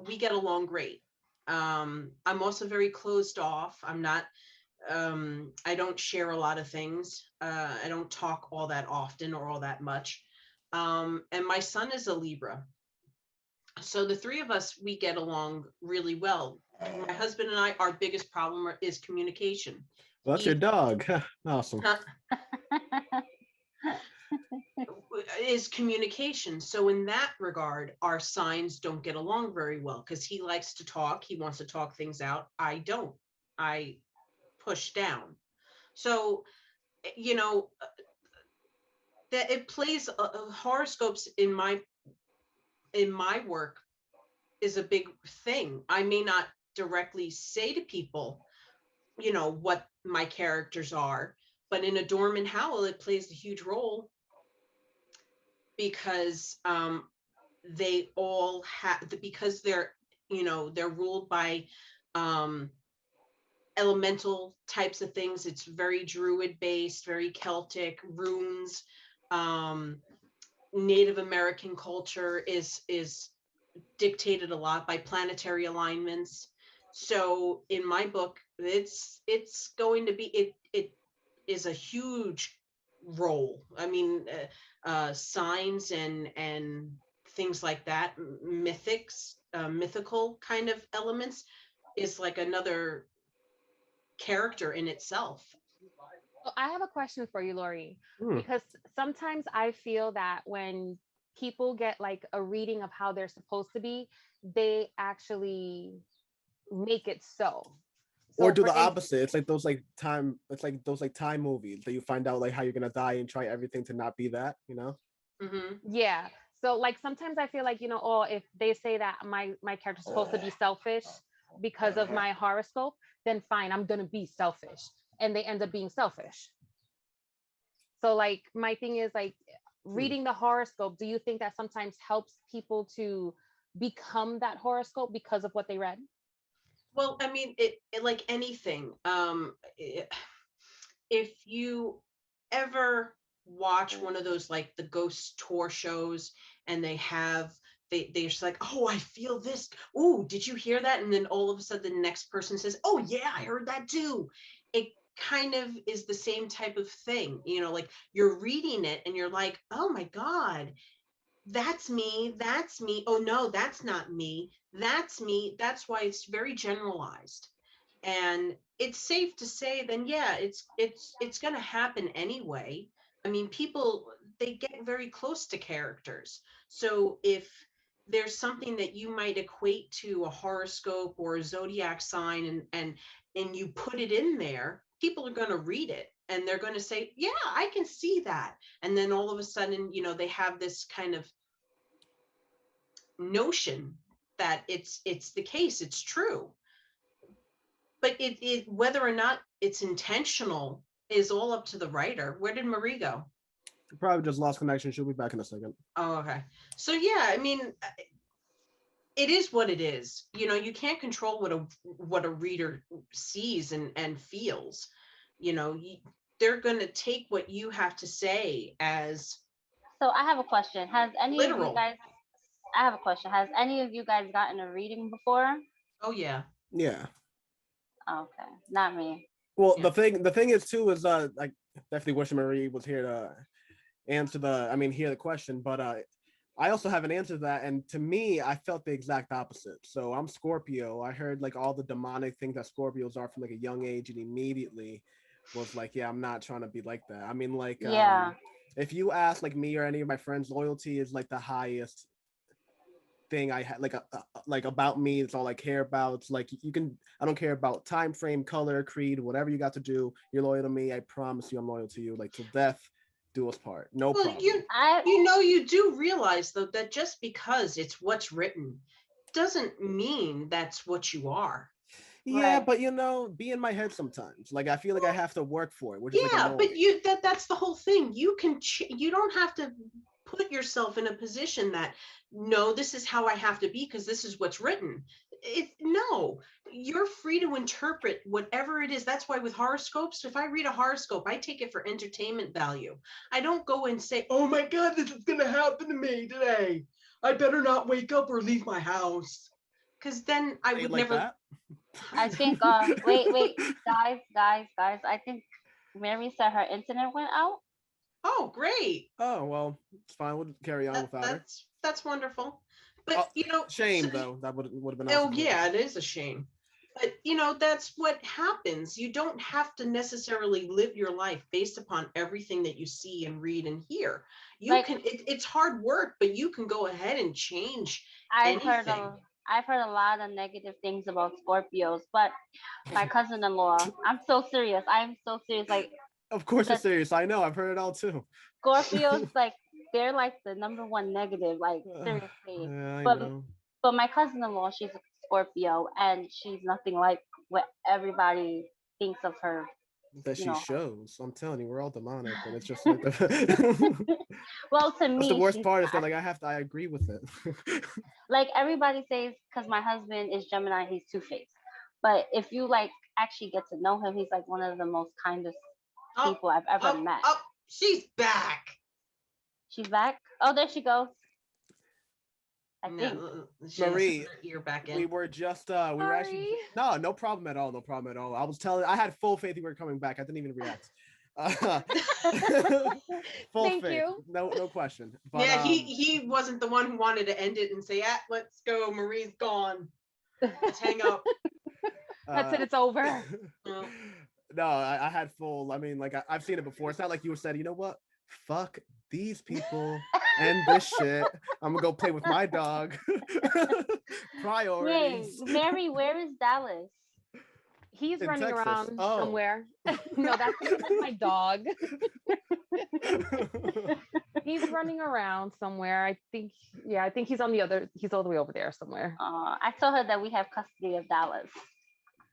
We get along great. I'm also very closed off. I'm not, I don't share a lot of things. I don't talk all that often or all that much. And my son is a Libra. So the three of us, we get along really well. My husband and I, our biggest problem is communication. Well, that's your dog. Awesome. Is communication. So in that regard, our signs don't get along very well because he likes to talk. He wants to talk things out. I don't. I push down. So, that it plays horoscopes in my work is a big thing. I may not directly say to people, what my characters are, but in Adorn and Howl, it plays a huge role because they all have, because they're ruled by elemental types of things. It's very Druid based, very Celtic, runes. Native American culture is dictated a lot by planetary alignments. So in my book, it's going to be, it is a huge role. I mean, signs and things like that, mythical kind of elements is like another character in itself. Well, I have a question for you, Laurie, because sometimes I feel that when people get like a reading of how they're supposed to be, they actually make it so. Or do the opposite. It's like those time movies that you find out like how you're gonna die and try everything to not be that, Mm-hmm. Yeah. So like sometimes I feel like, if they say that my character's supposed to be selfish because of my horoscope, then fine, I'm gonna be selfish. And they end up being selfish. So like my thing is like reading the horoscope, do you think that sometimes helps people to become that horoscope because of what they read? Well, I mean, it like anything. If you ever watch one of those like the ghost tour shows and they're just like, oh, I feel this. Oh, did you hear that? And then all of a sudden the next person says, oh yeah, I heard that too. It kind of is the same type of thing, like you're reading it and you're like, oh my God, that's me. Oh no, that's not me. That's me. That's why it's very generalized. And it's safe to say then, yeah, it's going to happen anyway. I mean, people, they get very close to characters. So if there's something that you might equate to a horoscope or a zodiac sign, and you put it in there, people are going to read it and they're going to say, yeah, I can see that. And then all of a sudden, they have this kind of notion that it's the case, it's true. But it whether or not it's intentional is all up to the writer. Where did Marie go? Probably just lost connection. She'll be back in a second. Oh, okay. So yeah, I mean, it is what it is. You can't control what a reader sees and feels. They're going to take what you have to say as. So I have a question. Has any literal. of you guys? I have a question. Has any of you guys gotten a reading before? Oh yeah. Yeah. Okay, not me. Well, yeah. the thing is too is I definitely wish Marie was here to hear the question, but I also have an answer to that, and to me, I felt the exact opposite. So I'm Scorpio. I heard like all the demonic things that Scorpios are from like a young age, and immediately was like, yeah, I'm not trying to be like that. I mean, like, yeah. If you ask like me or any of my friends, loyalty is like the highest thing I had, like about me. It's all I care about. It's like I don't care about time frame, color, creed, whatever you got to do. You're loyal to me. I promise you, I'm loyal to you. Like till death do us part. No problem. You do realize though that just because it's what's written doesn't mean that's what you are. Yeah, right. But be in my head sometimes. Like I feel like I have to work for it. Which is but that's the whole thing. You don't have to put yourself in a position that, no, this is how I have to be because this is what's written. No, you're free to interpret whatever it is. That's why with horoscopes, if I read a horoscope, I take it for entertainment value. I don't go and say, oh my God, this is going to happen to me today. I better not wake up or leave my house. Because then I would never. That? I think, wait, guys. I think Mary said her internet went out. Oh, great. Oh, well, it's fine. We'll carry on without her. That's wonderful. But, shame, though. That would have been awesome. Oh, yeah, it is a shame. But, that's what happens. You don't have to necessarily live your life based upon everything that you see and read and hear. It's hard work, but you can go ahead and change anything. I've heard a lot of negative things about Scorpios, but my cousin-in-law, I'm so serious. Like, of course you're serious. I know. I've heard it all too. Scorpios, like, they're like the number one negative, like, seriously. Yeah, but my cousin-in-law, she's a Scorpio, and she's nothing like what everybody thinks of her. That she shows. I'm telling you, we're all demonic, but it's just like the well, to me, that's the worst part is that I agree with it. Like everybody says, because my husband is Gemini, he's two-faced. But if you like actually get to know him, he's like one of the most kindest people I've ever met. Oh, she's back. She's back. Oh, there she goes. I think. Marie, you're back in. We were just we were actually no problem at all. I had full faith you were coming back. I didn't even react. Full Thank faith. You. No question. But, yeah, he wasn't the one who wanted to end it and say, let's go. Marie's gone. Let's hang up. That's it. It's over. No, I had full. I mean, like I've seen it before. It's not like you said, you know what? Fuck these people and this shit. I'm gonna go play with my dog. Priorities. Wait, Mary, where is Dallas? He's in running Texas. Around somewhere. No, that's my dog. He's running around somewhere. I think he's all the way over there somewhere. I told her that we have custody of Dallas.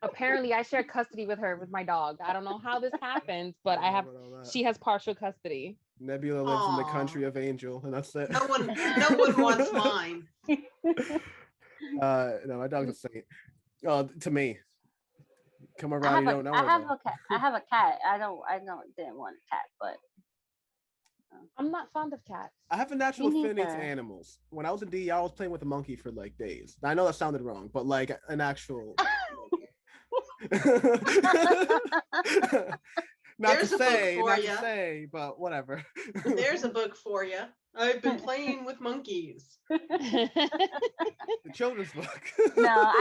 Apparently I share custody with my dog. I don't know how this happens, but she has partial custody. Nebula lives in the country of Angel, and that's it. No one wants mine. No, my dog's a saint. To me. Come around, you don't know. I have a cat. I have a cat. Didn't want a cat, but I'm not fond of cats. I have a natural affinity to animals. When I was in DE, I was playing with a monkey for like days. I know that sounded wrong, but like an actual not to say, but whatever. There's a book for you. I've been playing with monkeys. The children's book. No,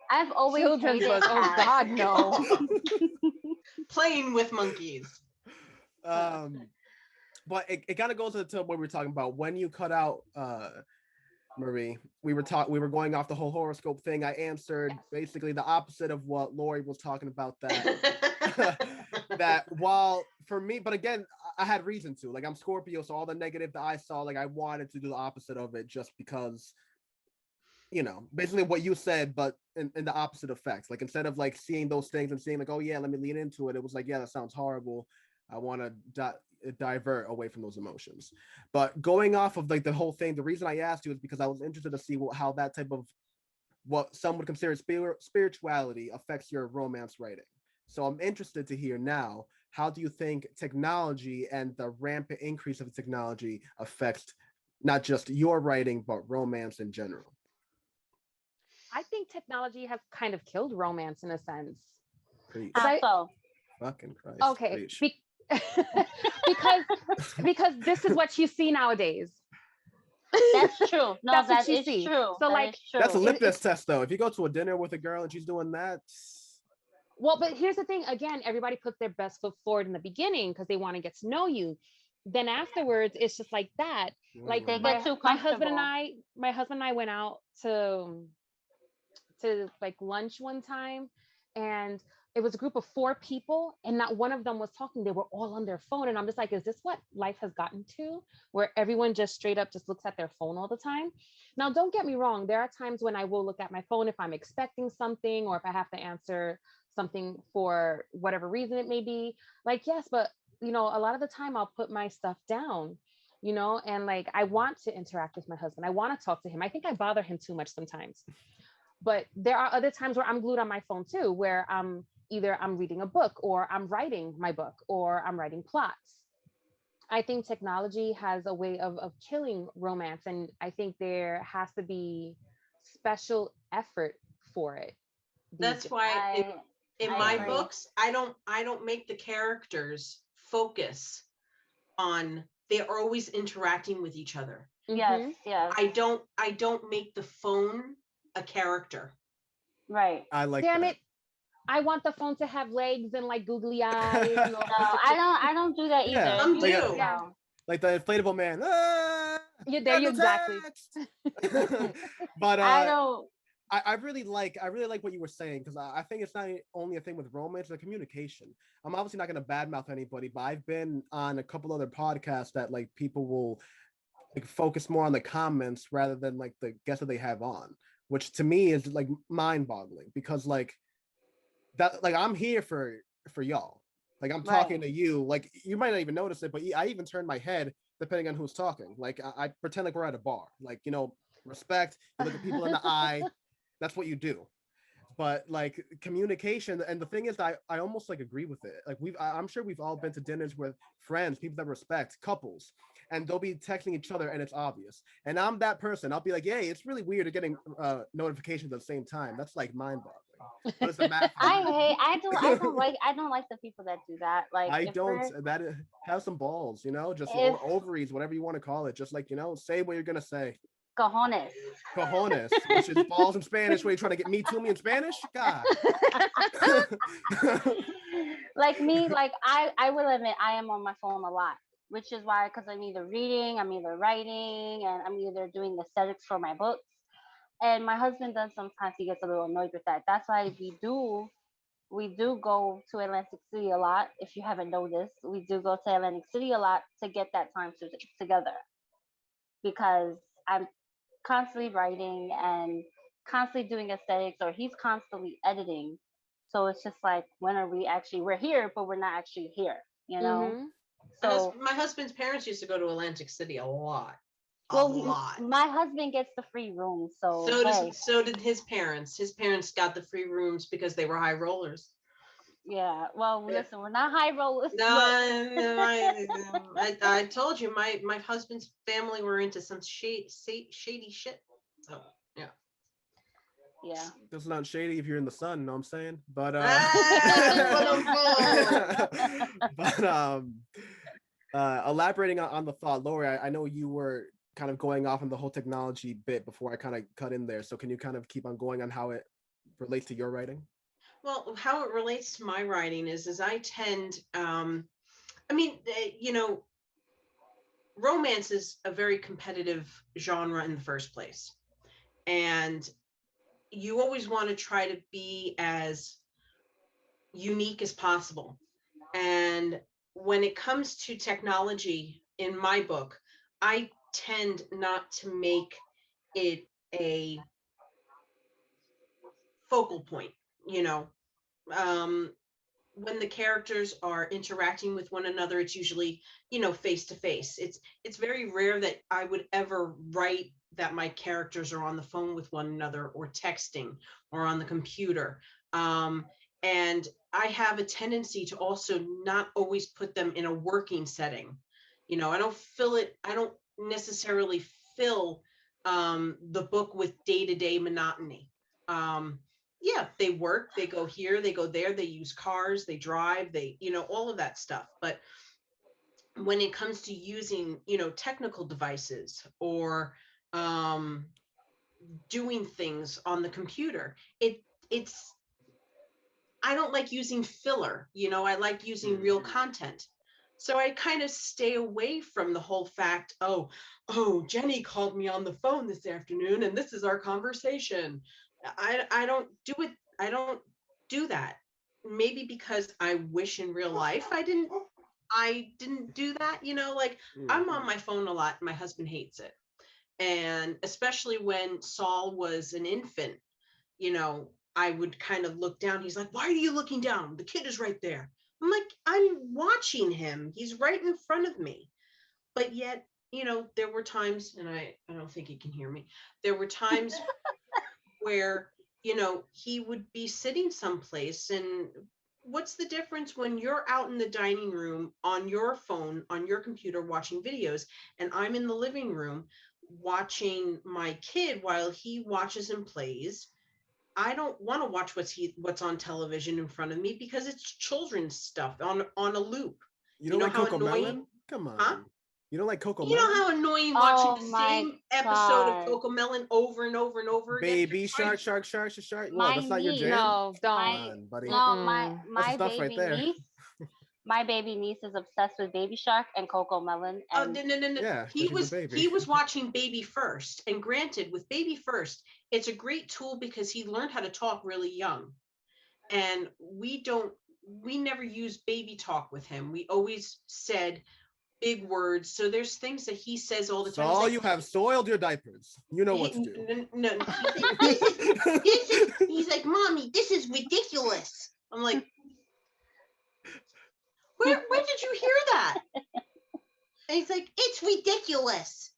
I've always children's book. Oh God, no. Playing with monkeys. but it kind of goes into what we were talking about when you cut out Marie. We were going off the whole horoscope thing. I answered basically the opposite of what Laurie was talking about, that that while for me, but again, I had reason to. Like, I'm Scorpio, so all the negative that I saw, like, I wanted to do the opposite of it just because, you know, basically what you said, but in the opposite effects. Like, instead of like seeing those things and seeing like, oh yeah, let me lean into it, it was like, yeah, that sounds horrible. I want to divert away from those emotions. But going off of like the whole thing, the reason I asked you is because I was interested to see how that type of what some would consider spirituality affects your romance writing. So I'm interested to hear now, how do you think technology and the rampant increase of technology affects not just your writing, but romance in general? I think technology has kind of killed romance in a sense. Preach. So Fucking Christ. Okay. because this is what you see nowadays. That's true. No, that's that what you is see. true. So that like, that's a litmus test though. If you go to a dinner with a girl and she's doing that. Well, but here's the thing. Again, everybody puts their best foot forward in the beginning because they want to get to know you. Then afterwards, it's just like that. Like they get too my husband and I went out to like lunch one time, and it was a group of 4 people and not one of them was talking. They were all on their phone, and I'm just like, is this what life has gotten to, where everyone just straight up just looks at their phone all the time? Now, don't get me wrong, there are times when I will look at my phone if I'm expecting something or if I have to answer something for whatever reason it may be. Like, yes, but you know, a lot of the time I'll put my stuff down, you know, and like, I want to interact with my husband, I want to talk to him. I think I bother him too much sometimes. But there are other times where I'm glued on my phone too, where either I'm reading a book or I'm writing my book or I'm writing plots. I think technology has a way of killing romance. And I think there has to be special effort for it. That's why in my agree. books, I don't make the characters focus on, they're always interacting with each other. Yes, yes. I don't make the phone a character. Right. I like Damn that. it. I want the phone to have legs and like googly eyes. And no, I don't do that either. Yeah, Some do. Yeah. Like the inflatable man. Ah, Yeah, there you exactly. But I don't. I really like what you were saying, because I think it's not only a thing with romance, it's communication. I'm obviously not going to badmouth anybody, but I've been on a couple other podcasts that like people will like focus more on the comments rather than like the guests that they have on, which to me is like mind-boggling, because like that, like, I'm here for y'all. Like, I'm talking to you. Like, you might not even notice it, but I even turn my head depending on who's talking. Like, I pretend like we're at a bar. Like, you know, respect. You look at people in the eye. That's what you do. But like communication, and the thing is, I almost like agree with it. Like, I'm sure we've all been to dinners with friends, people that respect, couples, and they'll be texting each other and it's obvious. And I'm that person. I'll be like, hey, it's really weird getting notifications at the same time. That's like mind-boggling. What is the math? I don't like the people that do that. Like, I don't. That have some balls, you know, just or ovaries, whatever you want to call it. Just like, you know, say what you're gonna say. Cojones. Cojones, which is balls in Spanish. Where you trying to get me in Spanish? God. Like me, like I will admit I am on my phone a lot, which is why, because I'm either reading, I'm either writing, and I'm either doing aesthetics for my books. And my husband does sometimes, he gets a little annoyed with that. That's why we do go to Atlantic City a lot. If you haven't noticed, we do go to Atlantic City a lot to get that time together, because I'm constantly writing and constantly doing aesthetics, or he's constantly editing. So it's just like, when are we're here, but we're not actually here, you know? Mm-hmm. So my husband's parents used to go to Atlantic City a lot. My husband gets the free room, so did his parents. His parents got the free rooms because they were high rollers. Yeah, well, listen, we're not high rollers. No, I told you my husband's family were into some shady shit. So yeah. Yeah. It's not shady if you're in the sun, know what I'm saying? But elaborating on the thought, Laurie, I know you were kind of going off on the whole technology bit before I kind of cut in there. So can you kind of keep on going on how it relates to your writing? Well, how it relates to my writing is I tend, you know, romance is a very competitive genre in the first place. And you always want to try to be as unique as possible. And when it comes to technology in my book, I tend not to make it a focal point, you know. When the characters are interacting with one another, it's usually, you know, face to face. It's very rare that I would ever write that my characters are on the phone with one another or texting or on the computer. And I have a tendency to also not always put them in a working setting. You know, I don't necessarily fill the book with day-to-day monotony. Yeah, they work, they go here, they go there, they use cars, they drive, they, you know, all of that stuff. But when it comes to using, you know, technical devices or doing things on the computer, it's I don't like using filler, you know, I like using real content. So I kind of stay away from the whole fact, oh, Jenny called me on the phone this afternoon and this is our conversation. I don't do it. I don't do that. Maybe because I wish in real life I didn't do that, you know, like I'm on my phone a lot. My husband hates it. And especially when Saul was an infant, you know, I would kind of look down. He's like, why are you looking down? The kid is right there. I'm like, I'm watching him. He's right in front of me. But yet, you know, there were times, and I don't think he can hear me. There were times where, you know, he would be sitting someplace, and what's the difference when you're out in the dining room on your phone, on your computer, watching videos, and I'm in the living room watching my kid while he watches and plays. I don't want to watch what's on television in front of me because it's children's stuff on a loop. You don't like Coco Melon? Come on. Huh? You don't like Coco Melon? You know how annoying watching the same episode of Coco Melon over and over and over again? Baby shark. No, that's not your jam. No, don't. Come on, buddy. No, my baby right there. niece. My baby niece is obsessed with Baby Shark and Coco Melon. And no. Yeah, he was watching Baby First, and granted, with Baby First, it's a great tool because he learned how to talk really young. And we never used baby talk with him. We always said big words. So there's things that he says all the time. So you have soiled your diapers. You know what to do. No. He's like, Mommy, this is ridiculous. I'm like, Where did you hear that? And he's like, it's ridiculous.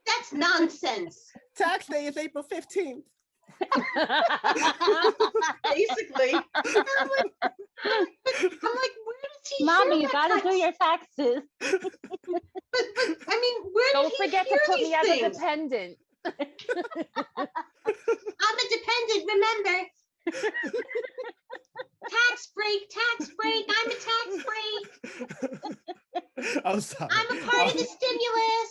That's nonsense. Tax day is April 15th. Basically. I'm like, where does he Mommy, hear you gotta do your taxes. But I mean, where Don't did he forget hear to put these me as a things? dependent. I'm a dependent, remember? Tax break. I'm a tax break. I'm sorry. I'm a part of the stimulus.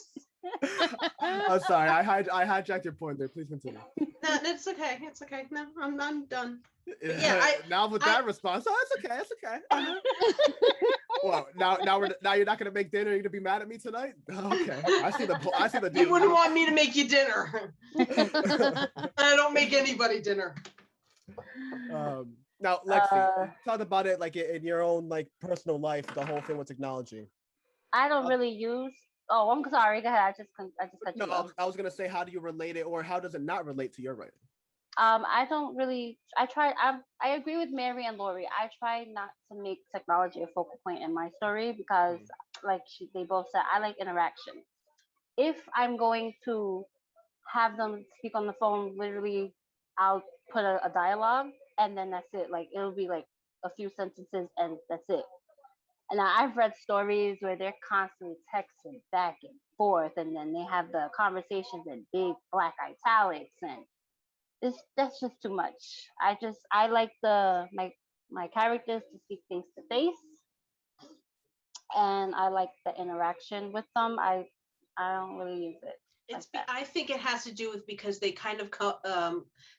I'm sorry. I hijacked your point there. Please continue. No, it's okay. It's okay. No, I'm done. Now with that response, it's okay. Well, now you're not gonna make dinner. You're gonna be mad at me tonight. Okay, I see the deal. You wouldn't want me to make you dinner. I don't make anybody dinner. Now, Lexi, talk about it like in your own like personal life, the whole thing with technology. I don't really use. Oh, I'm sorry. Go ahead. I just cut you off. I was gonna say, how do you relate it, or how does it not relate to your writing? I don't really. I agree with Mary and Laurie. I try not to make technology a focal point in my story because, like they both said, I like interaction. If I'm going to have them speak on the phone, literally, I'll put a dialogue, and then that's it. Like it'll be like a few sentences, and that's it. And I've read stories where they're constantly texting back and forth, and then they have the conversations in big black italics, and that's just too much. I like my characters to speak face to face, and I like the interaction with them. I don't really use it. I think it has to do with because they kind of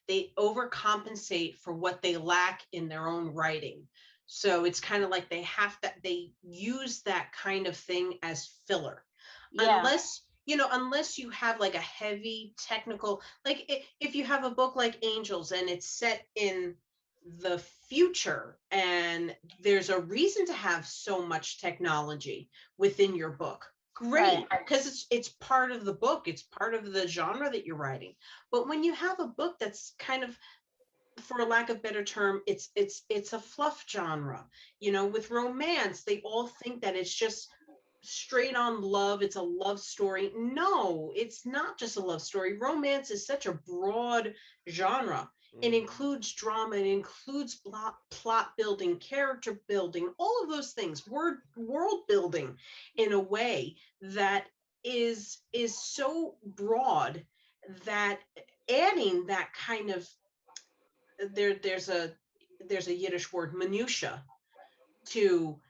they overcompensate for what they lack in their own writing. So it's kind of like they use that kind of thing as filler. unless unless you have like a heavy technical, like if you have a book like Angels and it's set in the future and there's a reason to have so much technology within your book, great, because it's part of the book, it's part of the genre that you're writing. But when you have a book that's kind of, for a lack of better term, it's a fluff genre, with romance, they all think that it's just straight on love, it's a love story. No, it's not just a love story. Romance is such a broad genre. It includes drama, it includes plot building, character building, all of those things, world building, in a way that is so broad that adding that kind of, there's a Yiddish word, minutia, to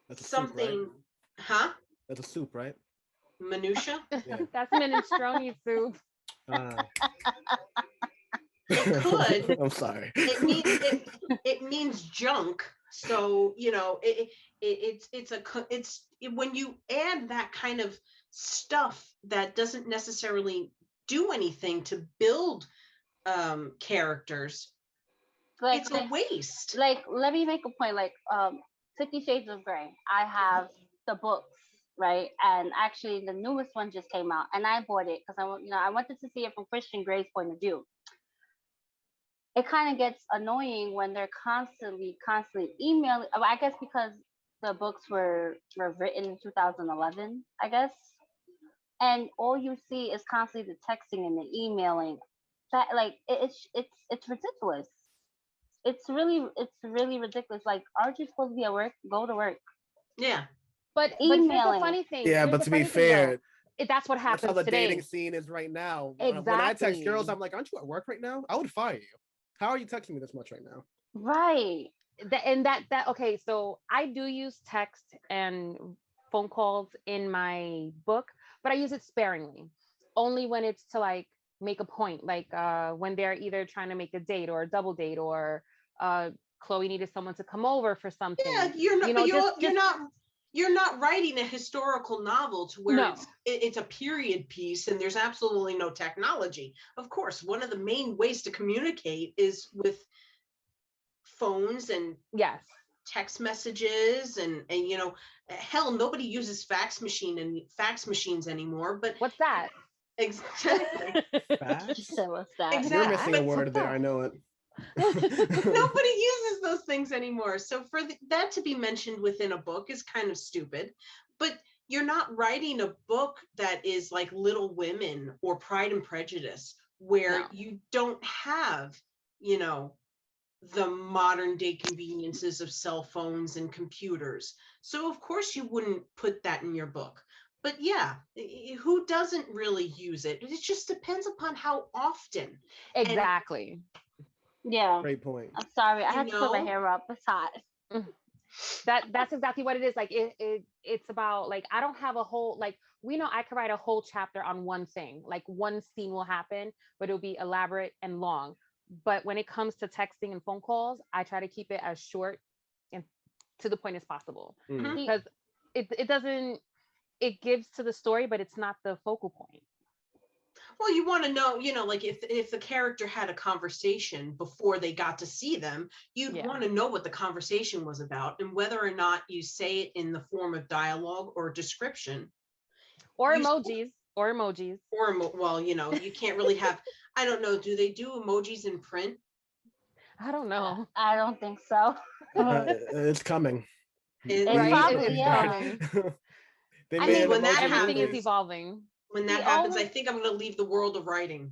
That's something, soup, right? huh? That's a soup, right? Minutia? Yeah. That's minestrone soup. It could. I'm sorry. It means junk. So it's when you add that kind of stuff that doesn't necessarily do anything to build characters, like, it's a waste. Like, let me make a point. Like, 50 Shades of Grey. I have the books, right? And actually, the newest one just came out, and I bought it because I wanted to see it from Christian Grey's point of view. It kind of gets annoying when they're constantly emailing. I guess because the books were written in 2011, I guess, and all you see is constantly the texting and the emailing. That, like, it's ridiculous. It's really ridiculous. Like, aren't you supposed to be at work? Go to work. Yeah. But here's the funny thing. Yeah, but to be fair, that's what happens that's how the today. dating scene is right now. Exactly. When I text girls, I'm like, aren't you at work right now? I would fire you. How are you texting me this much right now? Right. Okay, so I do use text and phone calls in my book, but I use it sparingly. Only when it's to, like, make a point, like when they're either trying to make a date or a double date, or Chloe needed someone to come over for something. Yeah, you're not writing a historical novel to where it's a period piece and there's absolutely no technology. Of course, one of the main ways to communicate is with phones and text messages and hell, nobody uses fax machines anymore. But what's that? Exactly. What's that? Exactly. You're missing a word there. I know it. Nobody uses those things anymore. So for that to be mentioned within a book is kind of stupid. But you're not writing a book that is like Little Women or Pride and Prejudice, where you don't have, the modern day conveniences of cell phones and computers. So of course you wouldn't put that in your book. But yeah, who doesn't really use it? It just depends upon how often. Exactly. Yeah. Great point. I'm sorry. I had to put my hair up. It's hot. That's exactly what it is. Like it's about, like, I don't have a whole, like, we know I could write a whole chapter on one thing. Like, one scene will happen, but it'll be elaborate and long. But when it comes to texting and phone calls, I try to keep it as short and to the point as possible. Because it doesn't, it gives to the story, but it's not the focal point. Well, you want to know, like if the character had a conversation before they got to see them, you'd want to know what the conversation was about and whether or not you say it in the form of dialogue or description. Or emojis. Well, you can't really have, I don't know, do they do emojis in print? I don't know. I don't think so. It's coming. It's probably, When that happens, everything is evolving. When that happens, I think I'm going to leave the world of writing.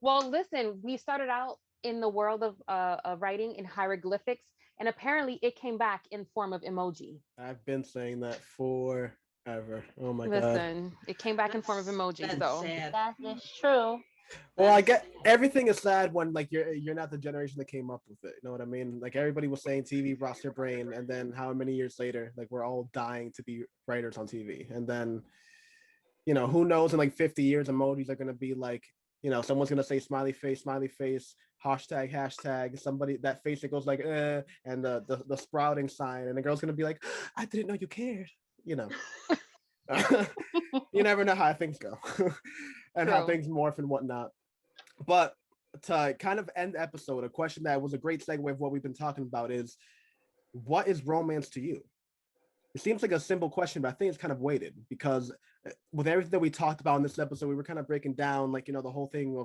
Well, listen, we started out in the world of writing in hieroglyphics, and apparently it came back in form of emoji. I've been saying that forever. Oh my God. Listen, it came back in form of emoji. That's sad. That is true. Well, I get everything is sad when, like, you're not the generation that came up with it. You know what I mean? Like, everybody was saying TV rots your brain, and then how many years later, like, we're all dying to be writers on TV, and then, who knows, in like 50 years, emojis are gonna be like, someone's gonna say smiley face, hashtag, somebody, that face that goes like and the sprouting sign, and the girl's gonna be like, I didn't know you cared. you know, you never know how things go and how things morph and whatnot. But to kind of end the episode, a question that was a great segue of what we've been talking about is, what is romance to you? It seems like a simple question, but I think it's kind of weighted, because with everything that we talked about in this episode, we were kind of breaking down, like, the whole thing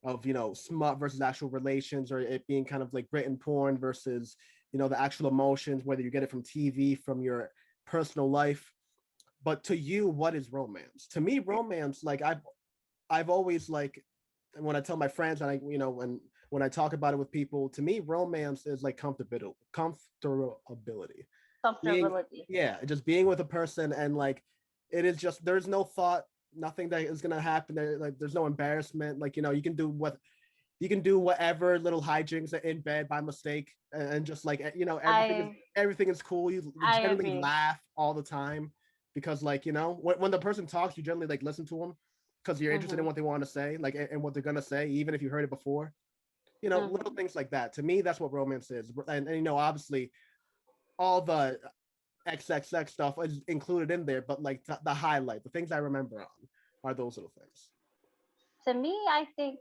of smut versus actual relations, or it being kind of like written porn versus the actual emotions, whether you get it from TV, from your personal life. But to you, what is romance? To me, romance, like I've always, like, when I tell my friends, and when I talk about it with people, to me, romance is like comfortability. Just being with a person, and like, it is just, there's no thought, nothing that is gonna happen there, like there's no embarrassment, like, you can do whatever little hijinks in bed by mistake, and just like, everything is cool. You generally laugh all the time, because, like, when the person talks, you generally like listen to them, because you're interested in what they want to say, like, and what they're gonna say, even if you heard it before. Little things like that. To me, that's what romance is. And obviously all the XXX stuff is included in there, but like the highlight, the things I remember are those little things. To me, I think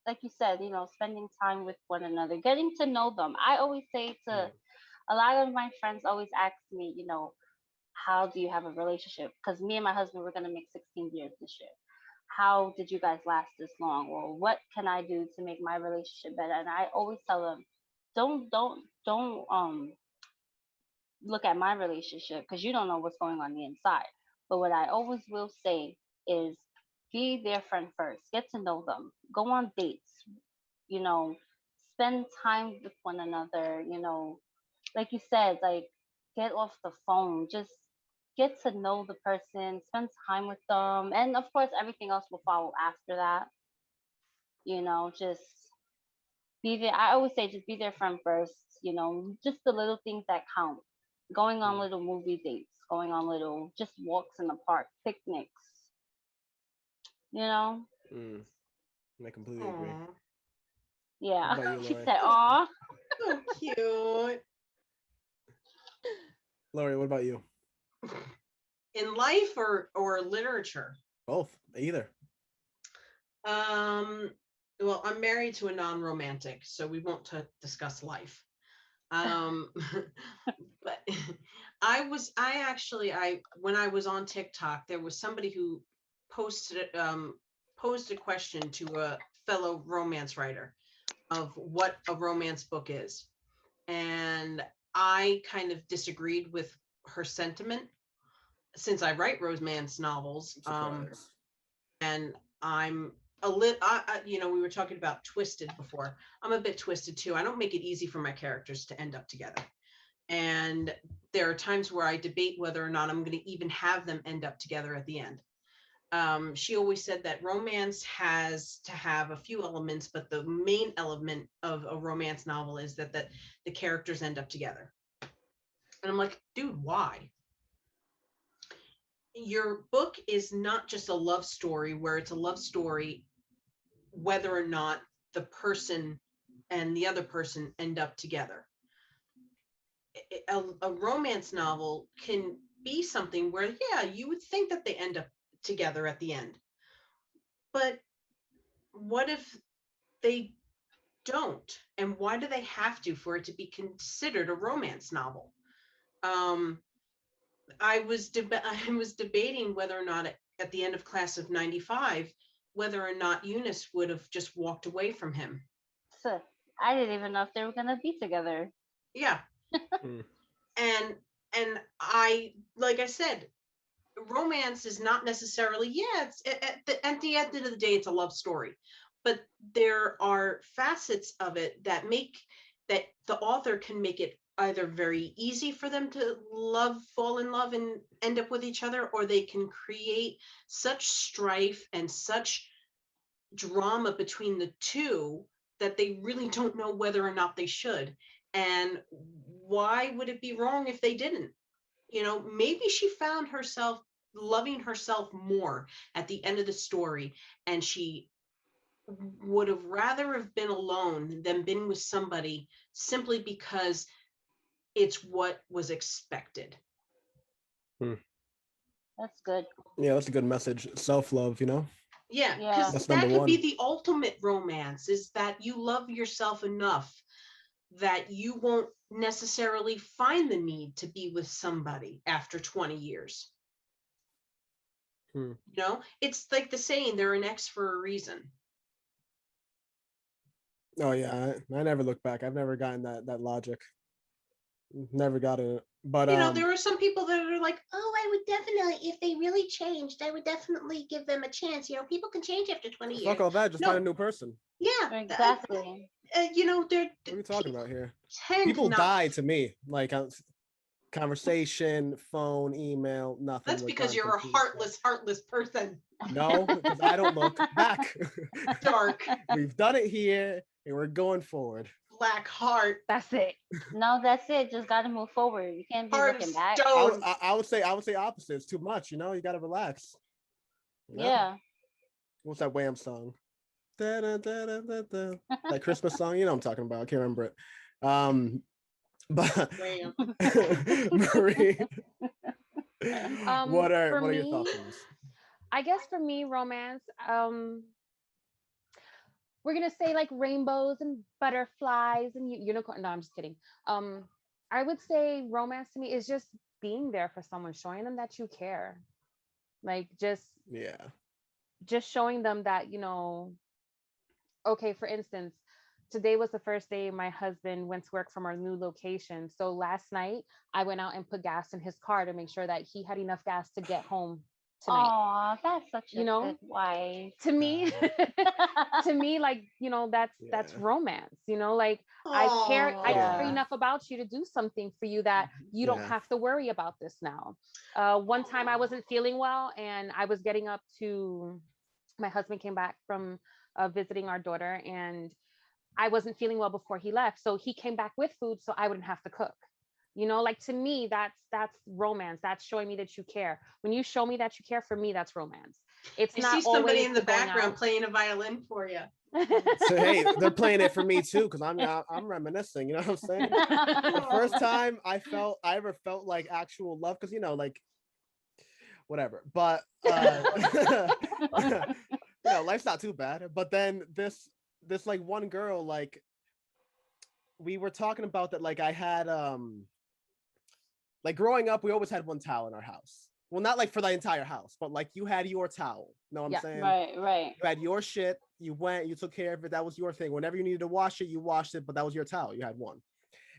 like you said, spending time with one another, getting to know them. I always say to a lot of my friends always ask me, how do you have a relationship? Because me and my husband, we're gonna make 16 years this year. How did you guys last this long? Or what can I do to make my relationship better? And I always tell them, don't look at my relationship, because you don't know what's going on the inside. But what I always will say is, be their friend first. Get to know them. Go on dates. Spend time with one another. Like you said, like, get off the phone. Just get to know the person. Spend time with them, and of course, everything else will follow after that. Just be there. I always say, just be their friend first. Just the little things that count. Going on little movie dates. Going on little just walks in the park, picnics. I completely agree. Yeah. What about you, She Laurie? said, "Aw." So cute. Laurie, what about you? In life or literature? Both, either. Well, I'm married to a non-romantic, so we won't discuss life. But when I was on TikTok, there was somebody who posed a question to a fellow romance writer of what a romance book is. And I kind of disagreed with her sentiment, since I write romance novels. And I'm a lit, we were talking about twisted before. I'm a bit twisted too. I don't make it easy for my characters to end up together. And there are times where I debate whether or not I'm going to even have them end up together at the end. She always said that romance has to have a few elements, but the main element of a romance novel is that the characters end up together. And I'm like, dude, why? Your book is not just a love story where it's a love story whether or not the person and the other person end up together. A romance novel can be something where, yeah, you would think that they end up together at the end. But what if they don't? And why do they have to for it to be considered a romance novel? I was debating whether or not at the end of Class of 95, whether or not Eunice would have just walked away from him. So, I didn't even know if they were gonna be together. Yeah. And I, like I said, romance is not necessarily, it's at the end of the day, it's a love story, but there are facets of it that make that the author can make it either very easy for them to fall in love and end up with each other, or they can create such strife and such drama between the two that they really don't know whether or not they should. And why would it be wrong if they didn't? Maybe she found herself loving herself more at the end of the story, and she would have rather have been alone than been with somebody, simply because it's what was expected. That's good. Yeah, that's a good message. Self-love, Yeah, Yeah. because That's that number could be one. the ultimate romance, is that you love yourself enough that you won't necessarily find the need to be with somebody after 20 years. It's like the saying, they're an ex for a reason. Oh yeah, I never look back. I've never gotten that logic. Never got it. But there are some people that are like, oh, I would definitely, if they really changed, I would definitely give them a chance. People can change after 20 years. fuck all that. Just find a new person. Yeah, exactly. They're. What are we talking about here? Tend People not. die to me, like conversation, phone, email, nothing. That's because you're a heartless person. No, because I don't look back. Dark. We've done it here, and we're going forward. Black heart. That's it. No, that's it. Just got to move forward. You can't be looking back. I would say opposite. It's too much. You got to relax. Yeah. What's that Wham song? Da, da, da, da, da, da. That Christmas song. You know what I'm talking about. I can't remember it. But Marie, what are your thoughts on this? I guess for me, romance, we're gonna say like rainbows and butterflies and unicorn. No, I'm just kidding. I would say romance to me is just being there for someone, showing them that you care, like just showing them that okay, for instance, today was the first day my husband went to work from our new location. So last night I went out and put gas in his car to make sure that he had enough gas to get home tonight. Oh, that's such a good wife. To me, like, that's romance, like I care enough about you to do something for you that you don't have to worry about this now. One time I wasn't feeling well and I was getting up to, my husband came back from visiting our daughter and I wasn't feeling well before he left. So he came back with food so I wouldn't have to cook. Like to me, that's romance. That's showing me that you care. When you show me that you care, for me, that's romance. It's not see somebody in the background playing a violin for you. So hey, they're playing it for me too, because I'm reminiscing. You know what I'm saying? The first time I ever felt like actual love, because like whatever. But life's not too bad. But then this like one girl, like we were talking about that, like I had like growing up, we always had one towel in our house. Well, not like for the entire house, but like you had your towel. Know what I'm saying? Right. You had your shit. You went, you took care of it. That was your thing. Whenever you needed to wash it, you washed it, but that was your towel. You had one.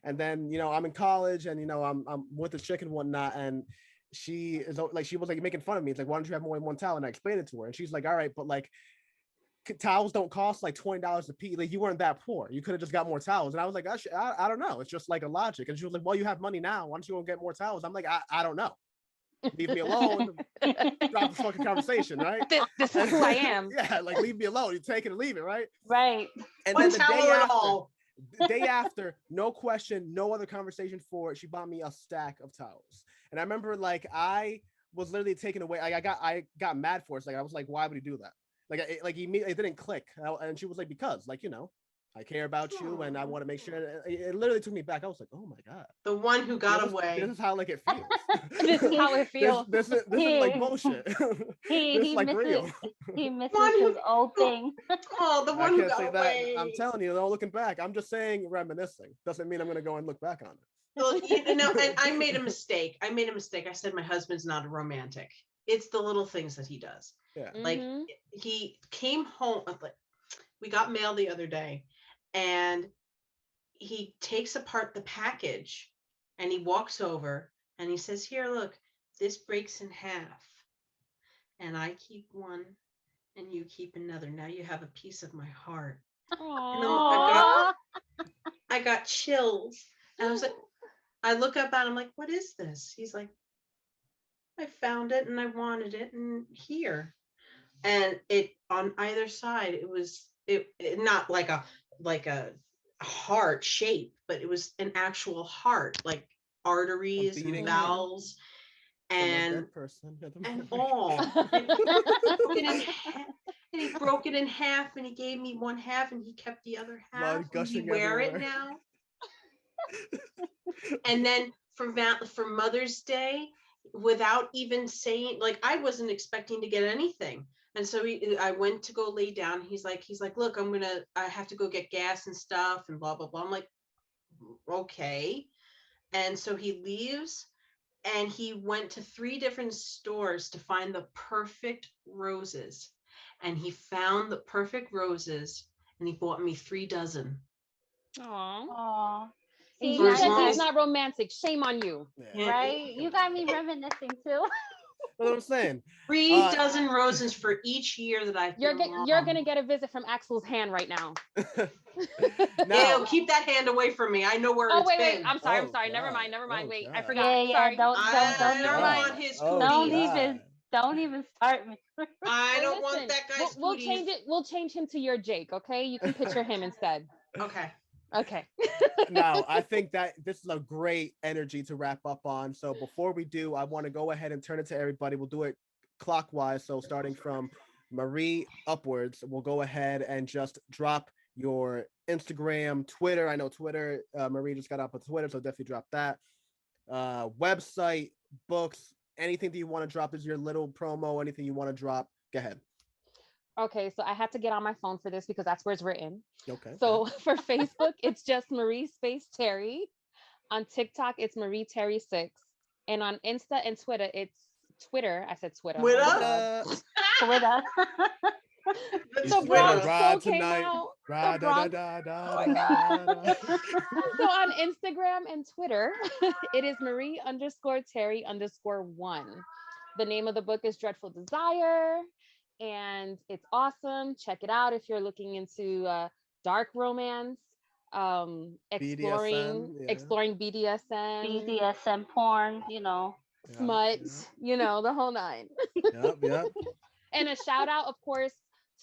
And then, I'm in college and, I'm with the chick and whatnot. And she was like making fun of me. It's like, why don't you have more than one towel? And I explained it to her. And she's like, all right, but like towels don't cost like $20 a piece. Like you weren't that poor. You could have just got more towels. And I was like, I don't know. It's just like a logic. And she was like, well, you have money now. Why don't you go get more towels? I'm like, I don't know. Leave me alone. Drop this fucking conversation, right? This is who I am. Yeah, like leave me alone. You take it and leave it, right? Right. And one then the day after, no question, no other conversation for it, she bought me a stack of towels. And I remember like I was literally taken away. I got mad for it. Like I was like, why would he do that? Like it didn't click. And she was like, because like, I care about you and I want to make sure. It literally took me back. I was like, oh my God. The one who got away. This is how like it feels. This is how it feels. This is like bullshit. He like misses, real. He misses his old thing. Oh, the one who got away. I'm telling you, no looking back. I'm just saying reminiscing. Doesn't mean I'm going to go and look back on it. Well, and I made a mistake. I said my husband's not a romantic. It's the little things that he does. Yeah. Like he came home, we got mail the other day, and he takes apart the package and he walks over and he says, here, look, this breaks in half. And I keep one and you keep another. Now you have a piece of my heart. And I got chills. And I was like, I look up at him like, what is this? He's like, I found it and I wanted it and here. And it on either side, it was not like a heart shape, but it was an actual heart, like arteries and valves and all. And he broke it in half and he gave me one half and he kept the other half. And we wear it now. And then for Mother's Day, without even saying, like, I wasn't expecting to get anything. And so I went to go lay down. He's like, look, I have to go get gas and stuff and blah, blah, blah. I'm like, okay. And so he leaves and he went to 3 different stores to find the perfect roses. And he found the perfect roses and he bought me 3 dozen. Aww. See, See, you said he's not romantic. Shame on you. Yeah. right? You got me reminiscing too. That's what I'm saying. 3 dozen roses for each year that I've You're been you're gonna get a visit from Axel's hand right now. Ew, keep that hand away from me. I know where it's wait, been. I'm sorry. Oh, Never mind. God. Wait, Oh, I God. forgot. Yeah, Sorry. don't I even, don't want his Oh, cooties. don't even start me. I Well, don't want listen, that guy's we'll cooties. change it. We'll change him to your Jake. Okay, you can picture him instead. Okay. Okay. Now, I think that this is a great energy to wrap up on. So before we do, I want to go ahead and turn it to everybody. We'll do it clockwise. So starting from Marie upwards, we'll go ahead and just drop your Instagram, Twitter. I know Twitter, Marie just got up on Twitter, so definitely drop that. Website, books, anything that you want to drop is your little promo, anything you want to drop. Go ahead. Okay, so I had to get on my phone for this because that's where it's written. Okay. So for Facebook, it's just Marie Space Terry. On TikTok, it's Marie Terry 6. And on Insta and Twitter, it's Twitter. I said Twitter. Twitter? Oh my God. Twitter. The Bronx ride Soul came tonight. out. Ride, The Bronx. da, Oh my God. So on Instagram and Twitter, it is Marie_Terry_1. The name of the book is Dreadful Desire, and it's awesome. Check it out if you're looking into dark romance, exploring BDSM, BDSM porn, you know. smut, you know, the whole 9. Yep. And a shout out, of course,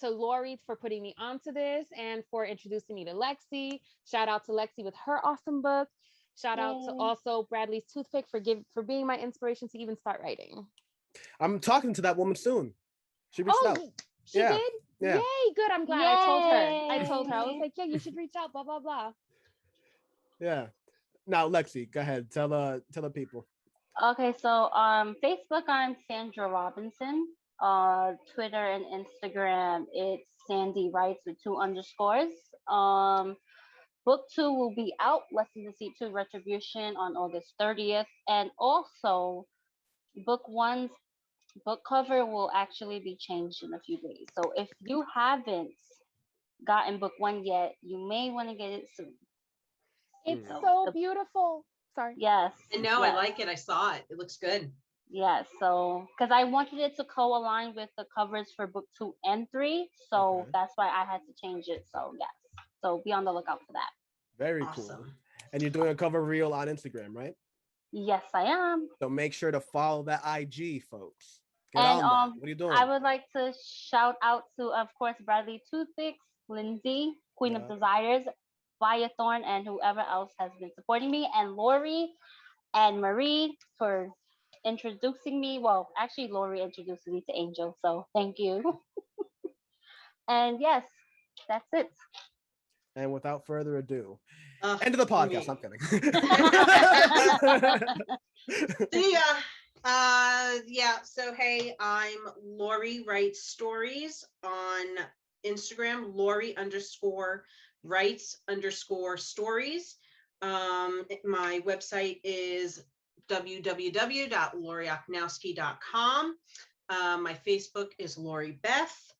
to Laurie for putting me onto this and for introducing me to Lexi. Shout out to Lexi with her awesome book. Shout out to also Bradley's Toothpick for being my inspiration to even start writing. I'm talking to that woman soon. She reached out. She did? Yeah. Yay, good. I'm glad. Yay. I told her. I was like, yeah, you should reach out, blah, blah, blah. Yeah. Now, Lexi, go ahead. Tell the people. Okay, so Facebook, I'm Sandra Robinson. Twitter and Instagram, it's Sandy Writes with 2 underscores. Book 2 will be out, Lesson Deceit 2 Retribution, on August 30th. And also, book 1's book cover will actually be changed in a few days. So if you haven't gotten book 1 yet, you may want to get it soon. It's so beautiful. Sorry. Yes. I know, I like it. I saw it. It looks good. Yes. So, because I wanted it to co-align with the covers for book 2 and 3. So that's why I had to change it. So, yes. So be on the lookout for that. Very cool. And you're doing a cover reel on Instagram, right? Yes, I am. So make sure to follow that IG, folks. Get and on that. What are you doing? I would like to shout out to, of course, Bradley Toothpicks, Lindsay, Queen of Desires, Viathorn, and whoever else has been supporting me, and Laurie and Marie for introducing me. Well, actually, Laurie introduced me to Angel, so thank you. And yes, that's it. And without further ado, end of the podcast. I'm kidding. See ya. So hey, I'm Laurie Writes Stories on Instagram, Laurie_Writes_stories. My website is www.laurieoknowsky.com. My Facebook is Laurie Beth.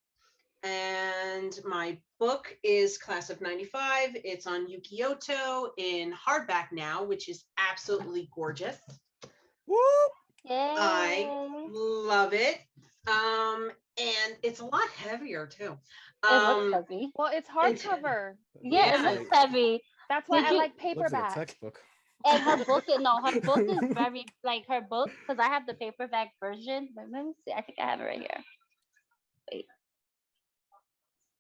And my book is Class of 95. It's on Yukioto in hardback now, which is absolutely gorgeous. Woo! Yay. I love it. And it's a lot heavier too. It looks heavy. Well, it's hardcover. Yeah, it looks heavy. That's why I like paperback. Looks like a textbook. And her book is very like her book, because I have the paperback version. But let me see. I think I have it right here. Wait.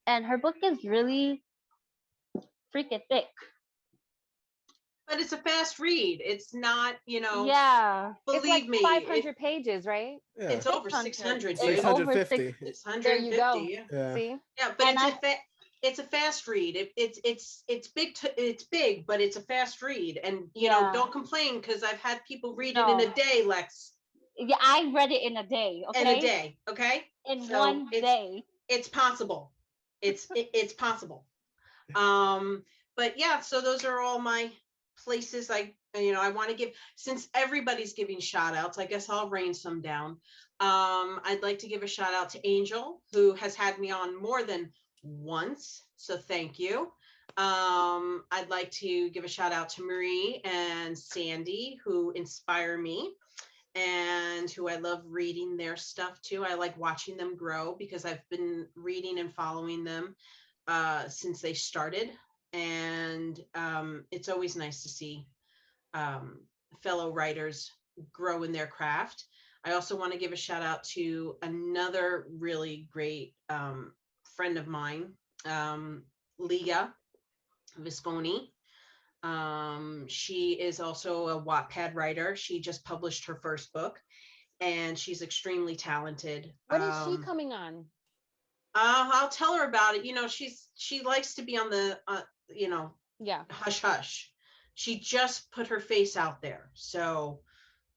And her book is really freaking thick. But it's a fast read. It's not, Yeah. Believe it's like me, 500 pages, right? Yeah. It's over 600. 650. It's 150. There you go. Yeah. See? Yeah, but it's a fast read. It's big. It's big, but it's a fast read. And don't complain, because I've had people read it in a day, Lex. Yeah, I read it in a day. Okay. In a day. Okay. In So one day. It's possible. It's possible. But yeah, so those are all my places. I want to give, since everybody's giving shout outs, I guess I'll rain some down. I'd like to give a shout out to Angel, who has had me on more than once. So thank you. I'd like to give a shout out to Marie and Sandy, who inspire me and who I love reading their stuff too. I like watching them grow because I've been reading and following them since they started. And it's always nice to see fellow writers grow in their craft. I also want to give a shout out to another really great friend of mine, Leah Visconi. She is also a Wattpad writer. She just published her first book, and she's extremely talented. When is she coming on? I'll tell her about it. She likes to be on the yeah, hush hush. She just put her face out there, so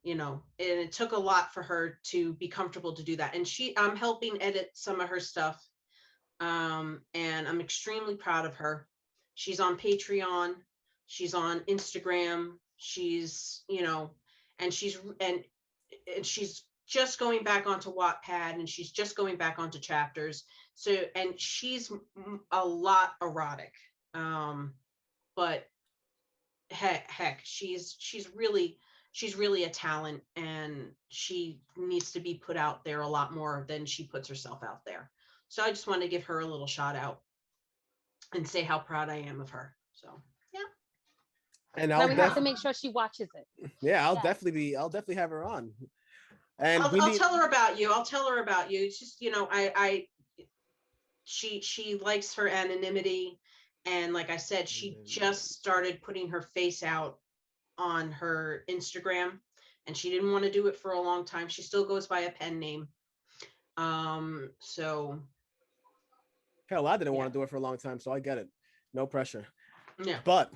and it took a lot for her to be comfortable to do that. And I'm helping edit some of her stuff, and I'm extremely proud of her. She's on Patreon, she's on Instagram, she's and she's just going back onto Wattpad, and she's just going back onto chapters. So, and she's a lot erotic, but heck, she's really a talent, and she needs to be put out there a lot more than she puts herself out there. So I just want to give her a little shout out and say how proud I am of her. So yeah. And now we have to make sure she watches it. Yeah, I'll definitely have her on. And I'll tell her about you. It's just, she likes her anonymity. And like I said, she just started putting her face out on her Instagram, and she didn't want to do it for a long time. She still goes by a pen name. So hell, I didn't want to do it for a long time, so I get it. No pressure. Yeah. But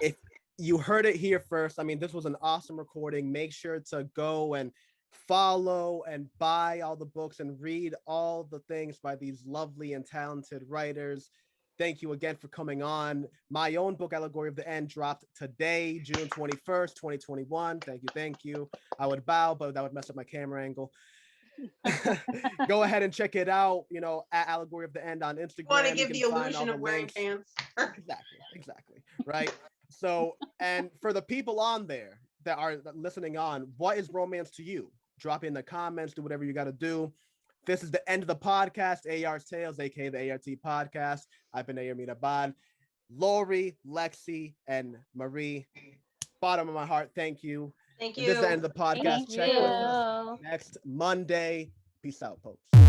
if you heard it here first, I mean, this was an awesome recording. Make sure to go and follow and buy all the books and read all the things by these lovely and talented writers. Thank you again for coming on. My own book, Allegory of the End, dropped today, June 21st, 2021. Thank you. I would bow, but that would mess up my camera angle. Go ahead and check it out, at Allegory of the End on Instagram. Want to give the illusion of wearing pants. Exactly. Right. So, and for the people on there that are listening on, what is romance to you? Drop in the comments, do whatever you got to do. This is the end of the podcast, A.R.'s Tales, aka the A.R.T podcast. I've been A.R. Mirabad. Laurie, Lexi, and Marie, bottom of my heart, thank you. Thank you. This is the end of the podcast. Check with us next Monday. Peace out, folks.